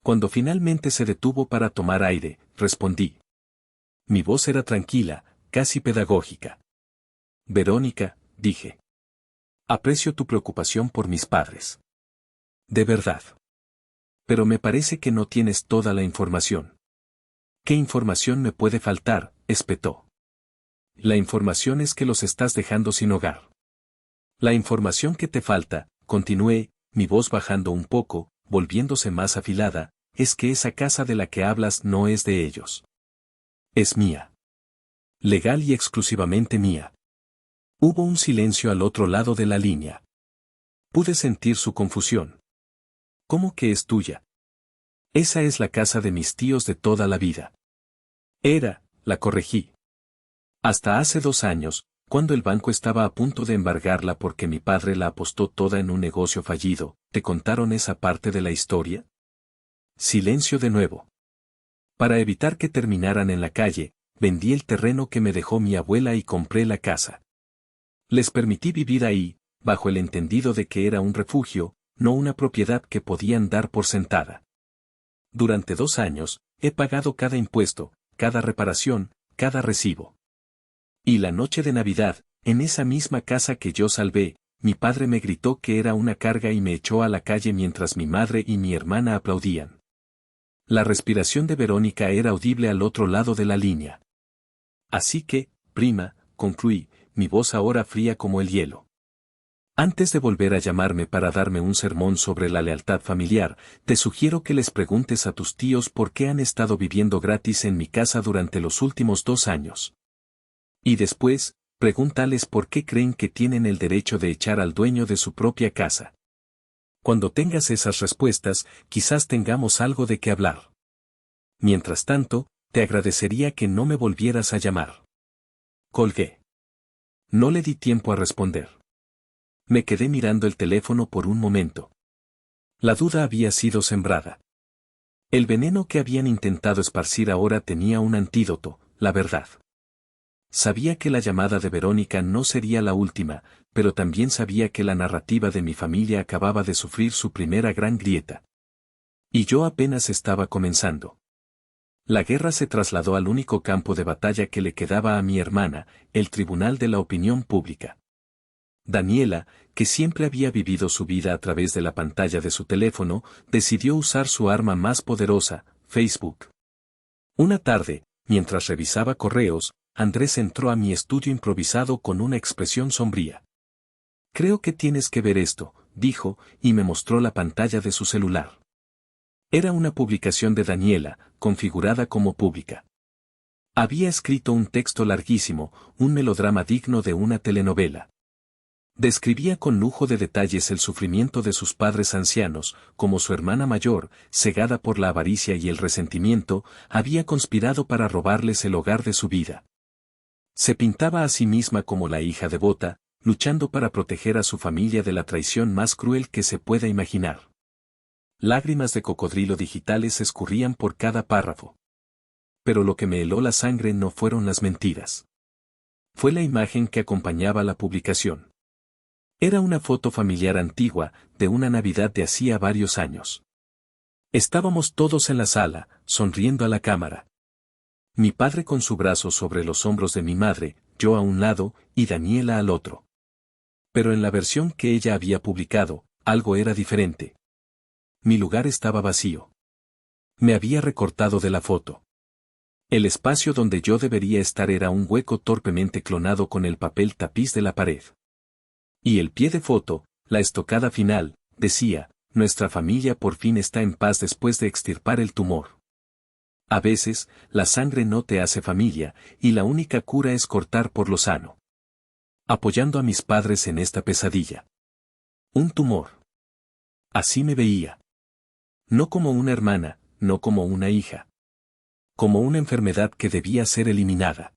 Speaker 1: Cuando finalmente se detuvo para tomar aire, respondí. Mi voz era tranquila, casi pedagógica. Verónica, dije. Aprecio tu preocupación por mis padres. De verdad. Pero me parece que no tienes toda la información. ¿Qué información me puede faltar?, espetó. La información es que los estás dejando sin hogar. La información que te falta, continué, mi voz bajando un poco, volviéndose más afilada, es que esa casa de la que hablas no es de ellos. Es mía. Legal y exclusivamente mía. Hubo un silencio al otro lado de la línea. Pude sentir su confusión. ¿Cómo que es tuya? Esa es la casa de mis tíos de toda la vida. Era, la corregí. Hasta hace 2 años, cuando el banco estaba a punto de embargarla porque mi padre la apostó toda en un negocio fallido, ¿te contaron esa parte de la historia? Silencio de nuevo. Para evitar que terminaran en la calle, vendí el terreno que me dejó mi abuela y compré la casa. Les permití vivir ahí, bajo el entendido de que era un refugio, no una propiedad que podían dar por sentada. Durante 2 años, he pagado cada impuesto, cada reparación, cada recibo. Y la noche de Navidad, en esa misma casa que yo salvé, mi padre me gritó que era una carga y me echó a la calle mientras mi madre y mi hermana aplaudían. La respiración de Verónica era audible al otro lado de la línea. Así que, prima, concluí, mi voz ahora fría como el hielo. Antes de volver a llamarme para darme un sermón sobre la lealtad familiar, te sugiero que les preguntes a tus tíos por qué han estado viviendo gratis en mi casa durante los últimos 2 años. Y después, pregúntales por qué creen que tienen el derecho de echar al dueño de su propia casa. Cuando tengas esas respuestas, quizás tengamos algo de qué hablar. Mientras tanto, te agradecería que no me volvieras a llamar. Colgué. No le di tiempo a responder. Me quedé mirando el teléfono por un momento. La duda había sido sembrada. El veneno que habían intentado esparcir ahora tenía un antídoto, la verdad. Sabía que la llamada de Verónica no sería la última, pero también sabía que la narrativa de mi familia acababa de sufrir su primera gran grieta. Y yo apenas estaba comenzando. La guerra se trasladó al único campo de batalla que le quedaba a mi hermana, el tribunal de la opinión pública. Daniela, que siempre había vivido su vida a través de la pantalla de su teléfono, decidió usar su arma más poderosa, Facebook. Una tarde, mientras revisaba correos, Andrés entró a mi estudio improvisado con una expresión sombría. Creo que tienes que ver esto, dijo, y me mostró la pantalla de su celular. Era una publicación de Daniela, configurada como pública. Había escrito un texto larguísimo, un melodrama digno de una telenovela. Describía con lujo de detalles el sufrimiento de sus padres ancianos, como su hermana mayor, cegada por la avaricia y el resentimiento, había conspirado para robarles el hogar de su vida. Se pintaba a sí misma como la hija devota, luchando para proteger a su familia de la traición más cruel que se pueda imaginar. Lágrimas de cocodrilo digitales escurrían por cada párrafo. Pero lo que me heló la sangre no fueron las mentiras. Fue la imagen que acompañaba la publicación. Era una foto familiar antigua, de una Navidad de hacía varios años. Estábamos todos en la sala, sonriendo a la cámara. Mi padre con su brazo sobre los hombros de mi madre, yo a un lado, y Daniela al otro. Pero en la versión que ella había publicado, algo era diferente. Mi lugar estaba vacío. Me había recortado de la foto. El espacio donde yo debería estar era un hueco torpemente clonado con el papel tapiz de la pared. Y el pie de foto, la estocada final, decía, nuestra familia por fin está en paz después de extirpar el tumor. A veces, la sangre no te hace familia, y la única cura es cortar por lo sano. Apoyando a mis padres en esta pesadilla. Un tumor. Así me veía. No como una hermana, no como una hija. Como una enfermedad que debía ser eliminada.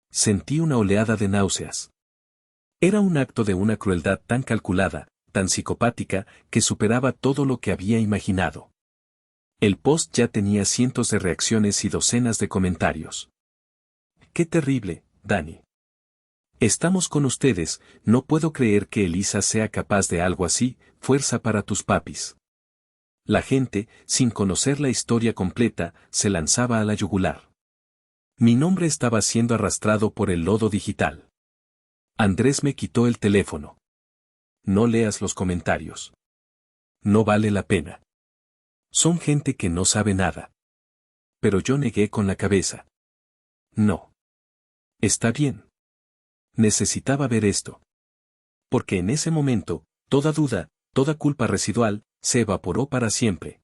Speaker 1: Sentí una oleada de náuseas. Era un acto de una crueldad tan calculada, tan psicopática, que superaba todo lo que había imaginado. El post ya tenía cientos de reacciones y docenas de comentarios. ¡Qué terrible, Dani! Estamos con ustedes, no puedo creer que Elisa sea capaz de algo así, fuerza para tus papis. La gente, sin conocer la historia completa, se lanzaba a la yugular. Mi nombre estaba siendo arrastrado por el lodo digital. Andrés me quitó el teléfono. No leas los comentarios. No vale la pena. Son gente que no sabe nada. Pero yo negué con la cabeza. No. Está bien. Necesitaba ver esto. Porque en ese momento, toda duda, toda culpa residual, se evaporó para siempre.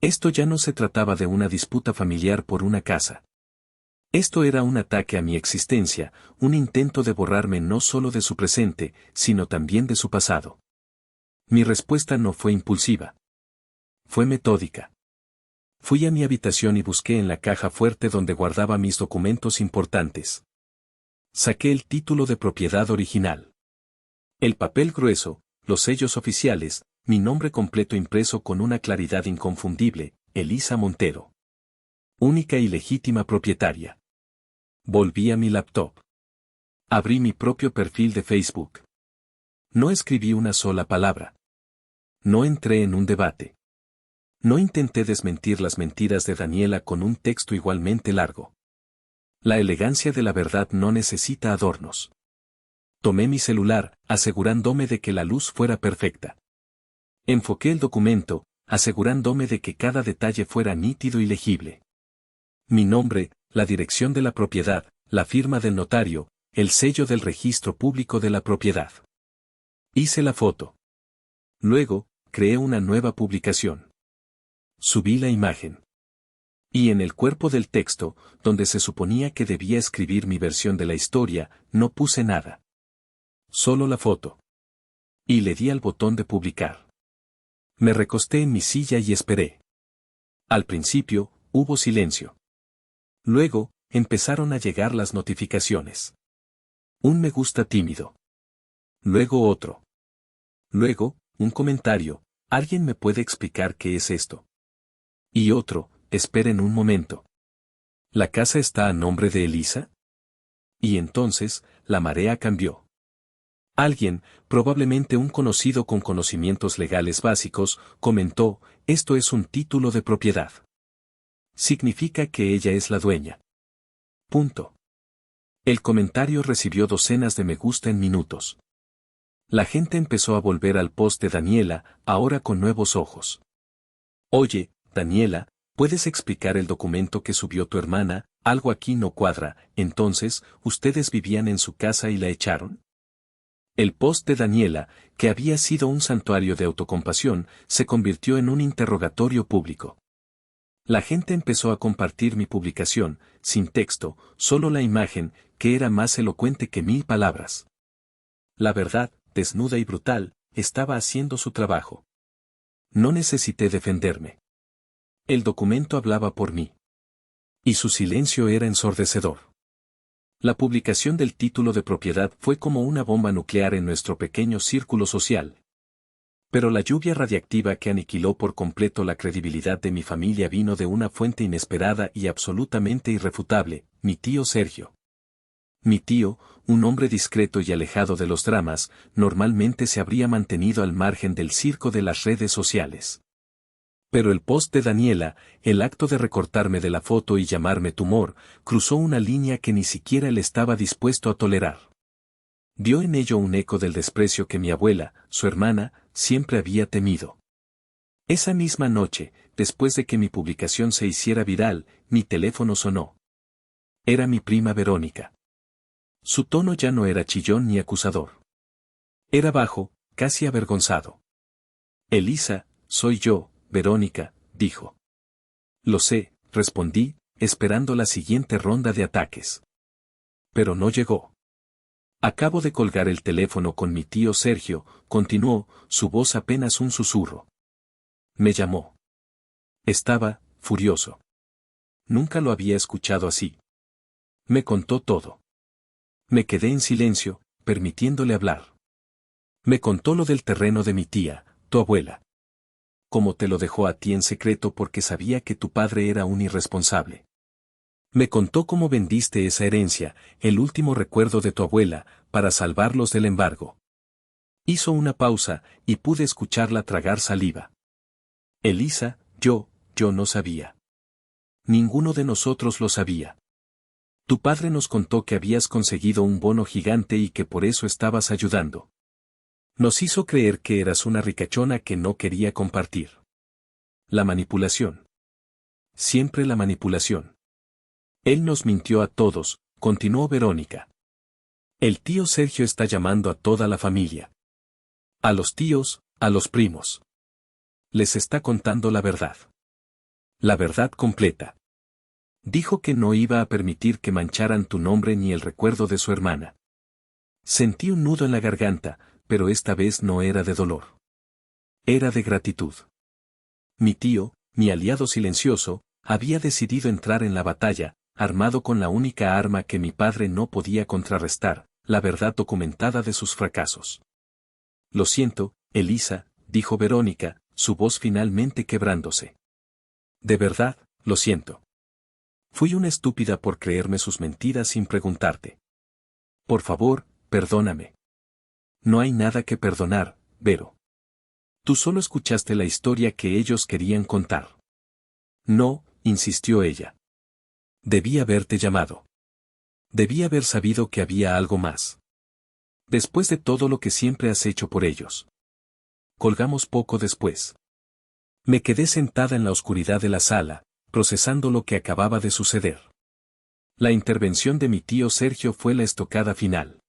Speaker 1: Esto ya no se trataba de una disputa familiar por una casa. Esto era un ataque a mi existencia, un intento de borrarme no solo de su presente, sino también de su pasado. Mi respuesta no fue impulsiva. Fue metódica. Fui a mi habitación y busqué en la caja fuerte donde guardaba mis documentos importantes. Saqué el título de propiedad original. El papel grueso, los sellos oficiales, mi nombre completo impreso con una claridad inconfundible, Elisa Montero. Única y legítima propietaria. Volví a mi laptop. Abrí mi propio perfil de Facebook. No escribí una sola palabra. No entré en un debate. No intenté desmentir las mentiras de Daniela con un texto igualmente largo. La elegancia de la verdad no necesita adornos. Tomé mi celular, asegurándome de que la luz fuera perfecta. Enfoqué el documento, asegurándome de que cada detalle fuera nítido y legible. Mi nombre, la dirección de la propiedad, la firma del notario, el sello del registro público de la propiedad. Hice la foto. Luego, creé una nueva publicación. Subí la imagen. Y en el cuerpo del texto, donde se suponía que debía escribir mi versión de la historia, no puse nada. Solo la foto. Y le di al botón de publicar. Me recosté en mi silla y esperé. Al principio, hubo silencio. Luego, empezaron a llegar las notificaciones. Un me gusta tímido. Luego otro. Luego, un comentario, ¿alguien me puede explicar qué es esto? Y otro, esperen un momento. ¿La casa está a nombre de Elisa? Y entonces, la marea cambió. Alguien, probablemente un conocido con conocimientos legales básicos, comentó, esto es un título de propiedad. Significa que ella es la dueña. Punto. El comentario recibió docenas de me gusta en minutos. La gente empezó a volver al post de Daniela, ahora con nuevos ojos. Oye, Daniela, ¿puedes explicar el documento que subió tu hermana? Algo aquí no cuadra. Entonces, ¿ustedes vivían en su casa y la echaron? El post de Daniela, que había sido un santuario de autocompasión, se convirtió en un interrogatorio público. La gente empezó a compartir mi publicación, sin texto, solo la imagen, que era más elocuente que 1000 palabras. La verdad, desnuda y brutal, estaba haciendo su trabajo. No necesité defenderme. El documento hablaba por mí. Y su silencio era ensordecedor. La publicación del título de propiedad fue como una bomba nuclear en nuestro pequeño círculo social. Pero la lluvia radiactiva que aniquiló por completo la credibilidad de mi familia vino de una fuente inesperada y absolutamente irrefutable, mi tío Sergio. Mi tío, un hombre discreto y alejado de los dramas, normalmente se habría mantenido al margen del circo de las redes sociales. Pero el post de Daniela, el acto de recortarme de la foto y llamarme tumor, cruzó una línea que ni siquiera él estaba dispuesto a tolerar. Vio en ello un eco del desprecio que mi abuela, su hermana, siempre había temido. Esa misma noche, después de que mi publicación se hiciera viral, mi teléfono sonó. Era mi prima Verónica. Su tono ya no era chillón ni acusador. Era bajo, casi avergonzado. Elisa, soy yo, Verónica, dijo. Lo sé, respondí, esperando la siguiente ronda de ataques. Pero no llegó. Acabo de colgar el teléfono con mi tío Sergio, continuó, su voz apenas un susurro. Me llamó. Estaba, furioso. Nunca lo había escuchado así. Me contó todo. Me quedé en silencio, permitiéndole hablar. Me contó lo del terreno de mi tía, tu abuela. Cómo te lo dejó a ti en secreto porque sabía que tu padre era un irresponsable. Me contó cómo vendiste esa herencia, el último recuerdo de tu abuela, para salvarlos del embargo. Hizo una pausa, y pude escucharla tragar saliva. Elisa, yo no sabía. Ninguno de nosotros lo sabía. Tu padre nos contó que habías conseguido un bono gigante y que por eso estabas ayudando. Nos hizo creer que eras una ricachona que no quería compartir. La manipulación. Siempre la manipulación. Él nos mintió a todos, continuó Verónica. El tío Sergio está llamando a toda la familia. A los tíos, a los primos. Les está contando la verdad. La verdad completa. Dijo que no iba a permitir que mancharan tu nombre ni el recuerdo de su hermana. Sentí un nudo en la garganta, pero esta vez no era de dolor. Era de gratitud. Mi tío, mi aliado silencioso, había decidido entrar en la batalla, armado con la única arma que mi padre no podía contrarrestar, la verdad documentada de sus fracasos. Lo siento, Elisa, dijo Verónica, su voz finalmente quebrándose. De verdad, lo siento. Fui una estúpida por creerme sus mentiras sin preguntarte. Por favor, perdóname. No hay nada que perdonar, Vero. Tú solo escuchaste la historia que ellos querían contar. No, insistió ella. Debí haberte llamado. Debí haber sabido que había algo más. Después de todo lo que siempre has hecho por ellos. Colgamos poco después. Me quedé sentada en la oscuridad de la sala, procesando lo que acababa de suceder. La intervención de mi tío Sergio fue la estocada final.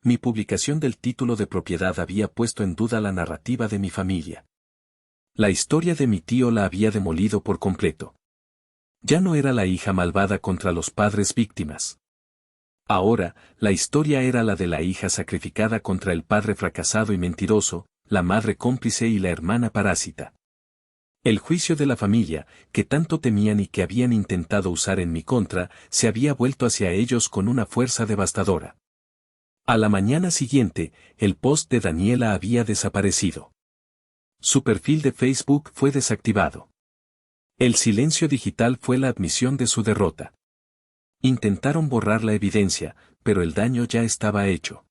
Speaker 1: Mi publicación del título de propiedad había puesto en duda la narrativa de mi familia. La historia de mi tío la había demolido por completo. Ya no era la hija malvada contra los padres víctimas. Ahora, la historia era la de la hija sacrificada contra el padre fracasado y mentiroso, la madre cómplice y la hermana parásita. El juicio de la familia, que tanto temían y que habían intentado usar en mi contra, se había vuelto hacia ellos con una fuerza devastadora. A la mañana siguiente, el post de Daniela había desaparecido. Su perfil de Facebook fue desactivado. El silencio digital fue la admisión de su derrota. Intentaron borrar la evidencia, pero el daño ya estaba hecho.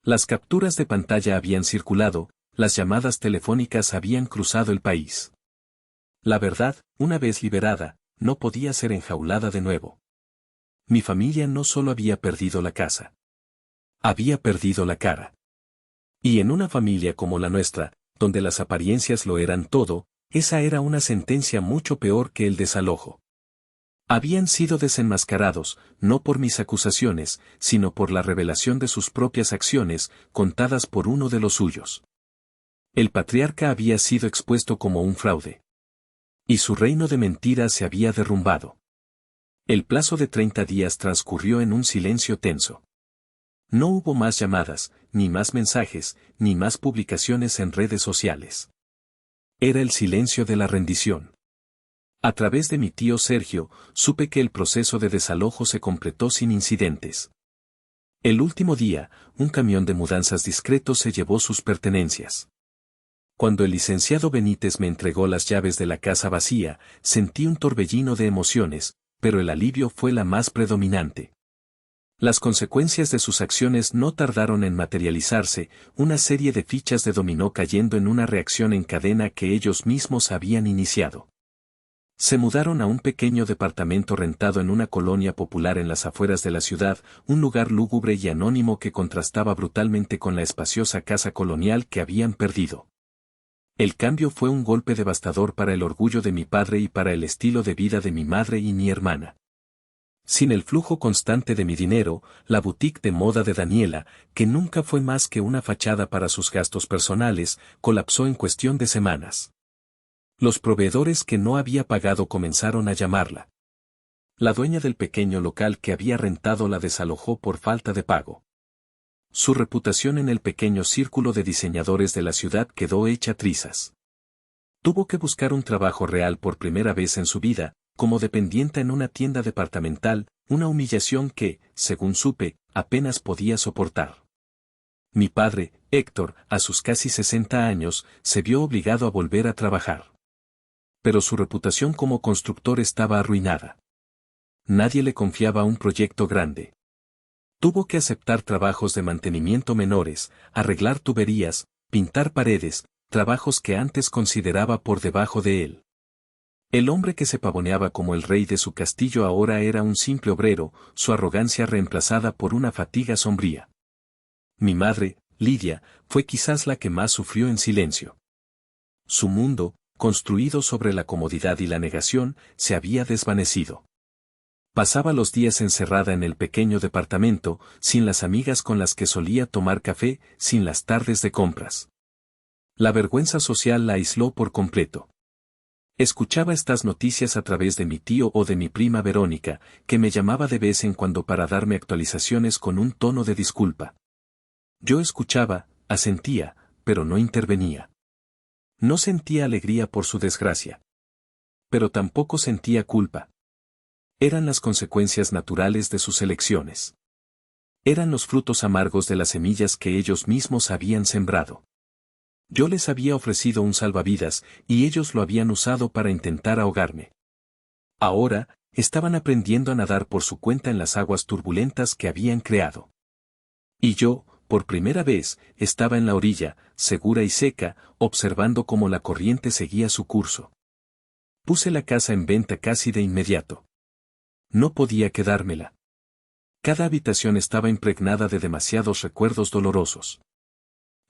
Speaker 1: Las capturas de pantalla habían circulado, las llamadas telefónicas habían cruzado el país. La verdad, una vez liberada, no podía ser enjaulada de nuevo. Mi familia no solo había perdido la casa. Había perdido la cara. Y en una familia como la nuestra, donde las apariencias lo eran todo, esa era una sentencia mucho peor que el desalojo. Habían sido desenmascarados, no por mis acusaciones, sino por la revelación de sus propias acciones, contadas por uno de los suyos. El patriarca había sido expuesto como un fraude. Y su reino de mentiras se había derrumbado. El plazo de 30 días transcurrió en un silencio tenso. No hubo más llamadas, ni más mensajes, ni más publicaciones en redes sociales. Era el silencio de la rendición. A través de mi tío Sergio, supe que el proceso de desalojo se completó sin incidentes. El último día, un camión de mudanzas discreto se llevó sus pertenencias. Cuando el licenciado Benítez me entregó las llaves de la casa vacía, sentí un torbellino de emociones, pero el alivio fue la más predominante. Las consecuencias de sus acciones no tardaron en materializarse, una serie de fichas de dominó cayendo en una reacción en cadena que ellos mismos habían iniciado. Se mudaron a un pequeño departamento rentado en una colonia popular en las afueras de la ciudad, un lugar lúgubre y anónimo que contrastaba brutalmente con la espaciosa casa colonial que habían perdido. El cambio fue un golpe devastador para el orgullo de mi padre y para el estilo de vida de mi madre y mi hermana. Sin el flujo constante de mi dinero, la boutique de moda de Daniela, que nunca fue más que una fachada para sus gastos personales, colapsó en cuestión de semanas. Los proveedores que no había pagado comenzaron a llamarla. La dueña del pequeño local que había rentado la desalojó por falta de pago. Su reputación en el pequeño círculo de diseñadores de la ciudad quedó hecha trizas. Tuvo que buscar un trabajo real por primera vez en su vida, como dependienta en una tienda departamental, una humillación que, según supe, apenas podía soportar. Mi padre, Héctor, a sus casi 60 años, se vio obligado a volver a trabajar. Pero su reputación como constructor estaba arruinada. Nadie le confiaba un proyecto grande. Tuvo que aceptar trabajos de mantenimiento menores, arreglar tuberías, pintar paredes, trabajos que antes consideraba por debajo de él. El hombre que se pavoneaba como el rey de su castillo ahora era un simple obrero, su arrogancia reemplazada por una fatiga sombría. Mi madre, Lidia, fue quizás la que más sufrió en silencio. Su mundo, construido sobre la comodidad y la negación, se había desvanecido. Pasaba los días encerrada en el pequeño departamento, sin las amigas con las que solía tomar café, sin las tardes de compras. La vergüenza social la aisló por completo. Escuchaba estas noticias a través de mi tío o de mi prima Verónica, que me llamaba de vez en cuando para darme actualizaciones con un tono de disculpa. Yo escuchaba, asentía, pero no intervenía. No sentía alegría por su desgracia. Pero tampoco sentía culpa. Eran las consecuencias naturales de sus elecciones. Eran los frutos amargos de las semillas que ellos mismos habían sembrado. Yo les había ofrecido un salvavidas, y ellos lo habían usado para intentar ahogarme. Ahora, estaban aprendiendo a nadar por su cuenta en las aguas turbulentas que habían creado. Y yo, por primera vez, estaba en la orilla, segura y seca, observando cómo la corriente seguía su curso. Puse la casa en venta casi de inmediato. No podía quedármela. Cada habitación estaba impregnada de demasiados recuerdos dolorosos.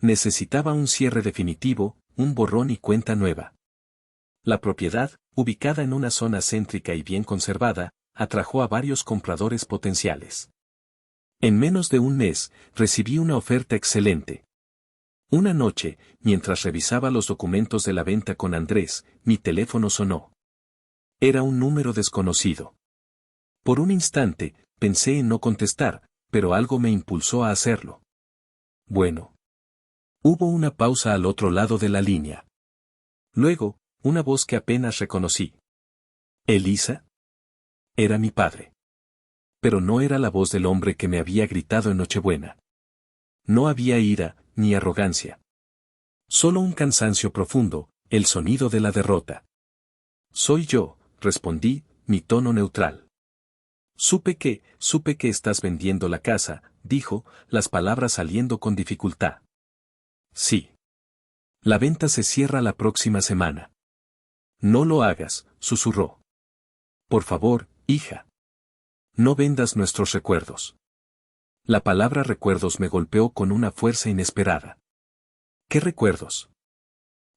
Speaker 1: Necesitaba un cierre definitivo, un borrón y cuenta nueva. La propiedad, ubicada en una zona céntrica y bien conservada, atrajo a varios compradores potenciales. En menos de un mes, recibí una oferta excelente. Una noche, mientras revisaba los documentos de la venta con Andrés, mi teléfono sonó. Era un número desconocido. Por un instante, pensé en no contestar, pero algo me impulsó a hacerlo. Bueno. Hubo una pausa al otro lado de la línea. Luego, una voz que apenas reconocí. ¿Elisa? Era mi padre. Pero no era la voz del hombre que me había gritado en Nochebuena. No había ira, ni arrogancia. Solo un cansancio profundo, el sonido de la derrota. Soy yo, respondí, mi tono neutral. Supe que estás vendiendo la casa, dijo, las palabras saliendo con dificultad. Sí. La venta se cierra la próxima semana. No lo hagas, susurró. Por favor, hija. No vendas nuestros recuerdos. La palabra recuerdos me golpeó con una fuerza inesperada. ¿Qué recuerdos?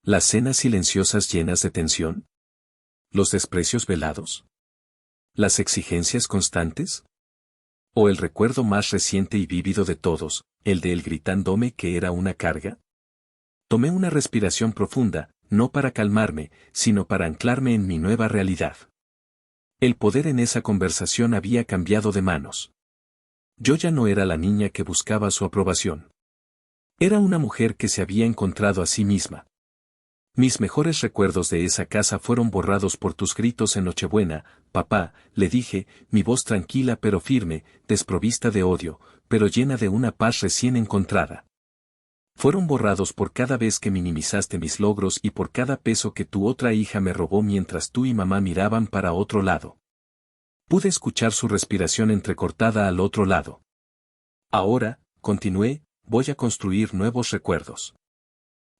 Speaker 1: ¿Las cenas silenciosas llenas de tensión? ¿Los desprecios velados? ¿Las exigencias constantes? ¿O el recuerdo más reciente y vívido de todos, el de él gritándome que era una carga? Tomé una respiración profunda, no para calmarme, sino para anclarme en mi nueva realidad. El poder en esa conversación había cambiado de manos. Yo ya no era la niña que buscaba su aprobación. Era una mujer que se había encontrado a sí misma. Mis mejores recuerdos de esa casa fueron borrados por tus gritos en Nochebuena, papá, le dije, mi voz tranquila pero firme, desprovista de odio, pero llena de una paz recién encontrada. Fueron borrados por cada vez que minimizaste mis logros y por cada peso que tu otra hija me robó mientras tú y mamá miraban para otro lado. Pude escuchar su respiración entrecortada al otro lado. Ahora, continué, voy a construir nuevos recuerdos.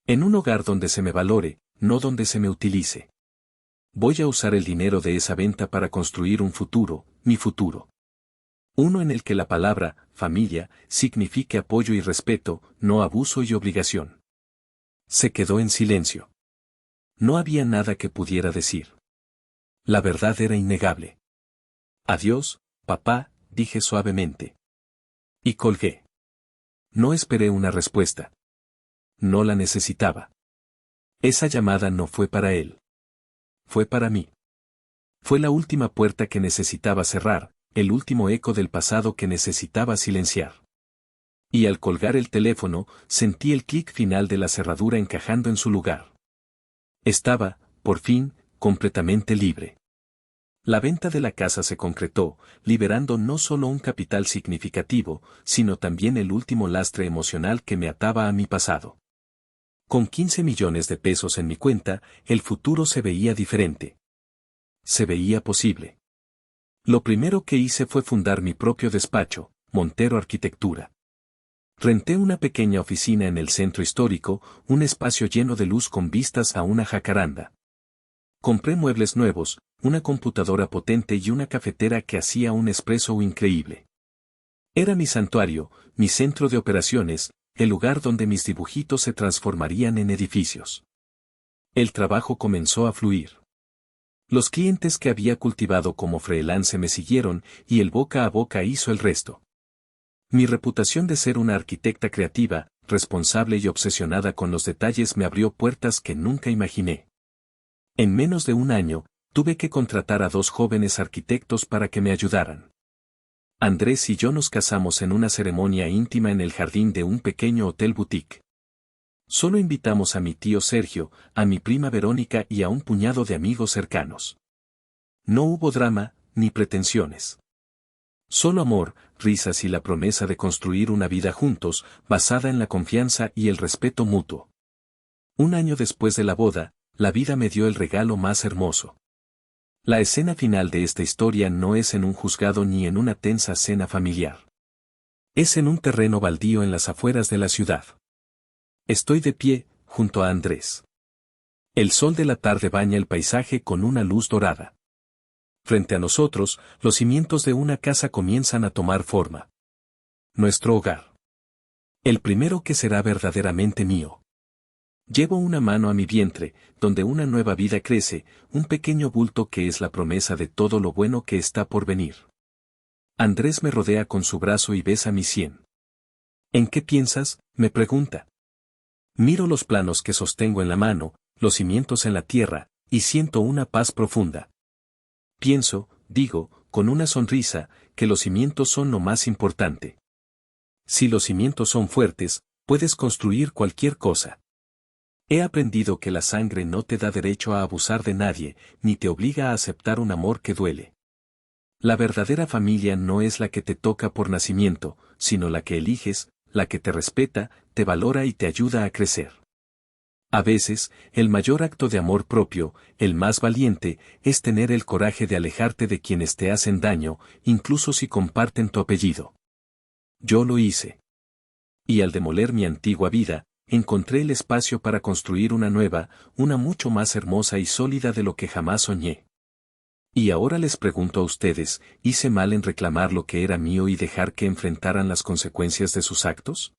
Speaker 1: En un hogar donde se me valore, no donde se me utilice. Voy a usar el dinero de esa venta para construir un futuro, mi futuro. Uno en el que la palabra, familia, signifique apoyo y respeto, no abuso y obligación. Se quedó en silencio. No había nada que pudiera decir. La verdad era innegable. Adiós, papá, dije suavemente. Y colgué. No esperé una respuesta. No la necesitaba. Esa llamada no fue para él. Fue para mí. Fue la última puerta que necesitaba cerrar, el último eco del pasado que necesitaba silenciar. Y al colgar el teléfono, sentí el clic final de la cerradura encajando en su lugar. Estaba, por fin, completamente libre. La venta de la casa se concretó, liberando no solo un capital significativo, sino también el último lastre emocional que me ataba a mi pasado. Con 15 millones de pesos en mi cuenta, el futuro se veía diferente. Se veía posible. Lo primero que hice fue fundar mi propio despacho, Montero Arquitectura. Renté una pequeña oficina en el centro histórico, un espacio lleno de luz con vistas a una jacaranda. Compré muebles nuevos, una computadora potente y una cafetera que hacía un espresso increíble. Era mi santuario, mi centro de operaciones, el lugar donde mis dibujitos se transformarían en edificios. El trabajo comenzó a fluir. Los clientes que había cultivado como freelance me siguieron y el boca a boca hizo el resto. Mi reputación de ser una arquitecta creativa, responsable y obsesionada con los detalles me abrió puertas que nunca imaginé. En menos de un año, tuve que contratar a 2 jóvenes arquitectos para que me ayudaran. Andrés y yo nos casamos en una ceremonia íntima en el jardín de un pequeño hotel boutique. Solo invitamos a mi tío Sergio, a mi prima Verónica y a un puñado de amigos cercanos. No hubo drama, ni pretensiones. Solo amor, risas y la promesa de construir una vida juntos, basada en la confianza y el respeto mutuo. Un año después de la boda, la vida me dio el regalo más hermoso. La escena final de esta historia no es en un juzgado ni en una tensa cena familiar. Es en un terreno baldío en las afueras de la ciudad. Estoy de pie, junto a Andrés. El sol de la tarde baña el paisaje con una luz dorada. Frente a nosotros, los cimientos de una casa comienzan a tomar forma. Nuestro hogar. El primero que será verdaderamente mío. Llevo una mano a mi vientre, donde una nueva vida crece, un pequeño bulto que es la promesa de todo lo bueno que está por venir. Andrés me rodea con su brazo y besa mi sien. ¿En qué piensas?, me pregunta. Miro los planos que sostengo en la mano, los cimientos en la tierra, y siento una paz profunda. Pienso, digo, con una sonrisa, que los cimientos son lo más importante. Si los cimientos son fuertes, puedes construir cualquier cosa. He aprendido que la sangre no te da derecho a abusar de nadie, ni te obliga a aceptar un amor que duele. La verdadera familia no es la que te toca por nacimiento, sino la que eliges, la que te respeta, te valora y te ayuda a crecer. A veces, el mayor acto de amor propio, el más valiente, es tener el coraje de alejarte de quienes te hacen daño, incluso si comparten tu apellido. Yo lo hice. Y al demoler mi antigua vida, encontré el espacio para construir una nueva, una mucho más hermosa y sólida de lo que jamás soñé. Y ahora les pregunto a ustedes, ¿hice mal en reclamar lo que era mío y dejar que enfrentaran las consecuencias de sus actos?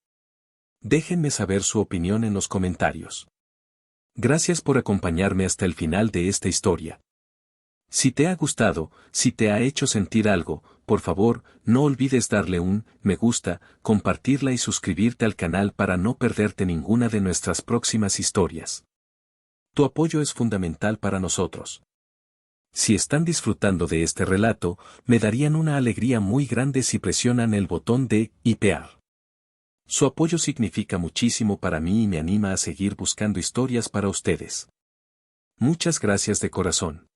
Speaker 1: Déjenme saber su opinión en los comentarios. Gracias por acompañarme hasta el final de esta historia. Si te ha gustado, si te ha hecho sentir algo, por favor, no olvides darle un me gusta, compartirla y suscribirte al canal para no perderte ninguna de nuestras próximas historias. Tu apoyo es fundamental para nosotros. Si están disfrutando de este relato, me darían una alegría muy grande si presionan el botón de hipear. Su apoyo significa muchísimo para mí y me anima a seguir buscando historias para ustedes. Muchas gracias de corazón.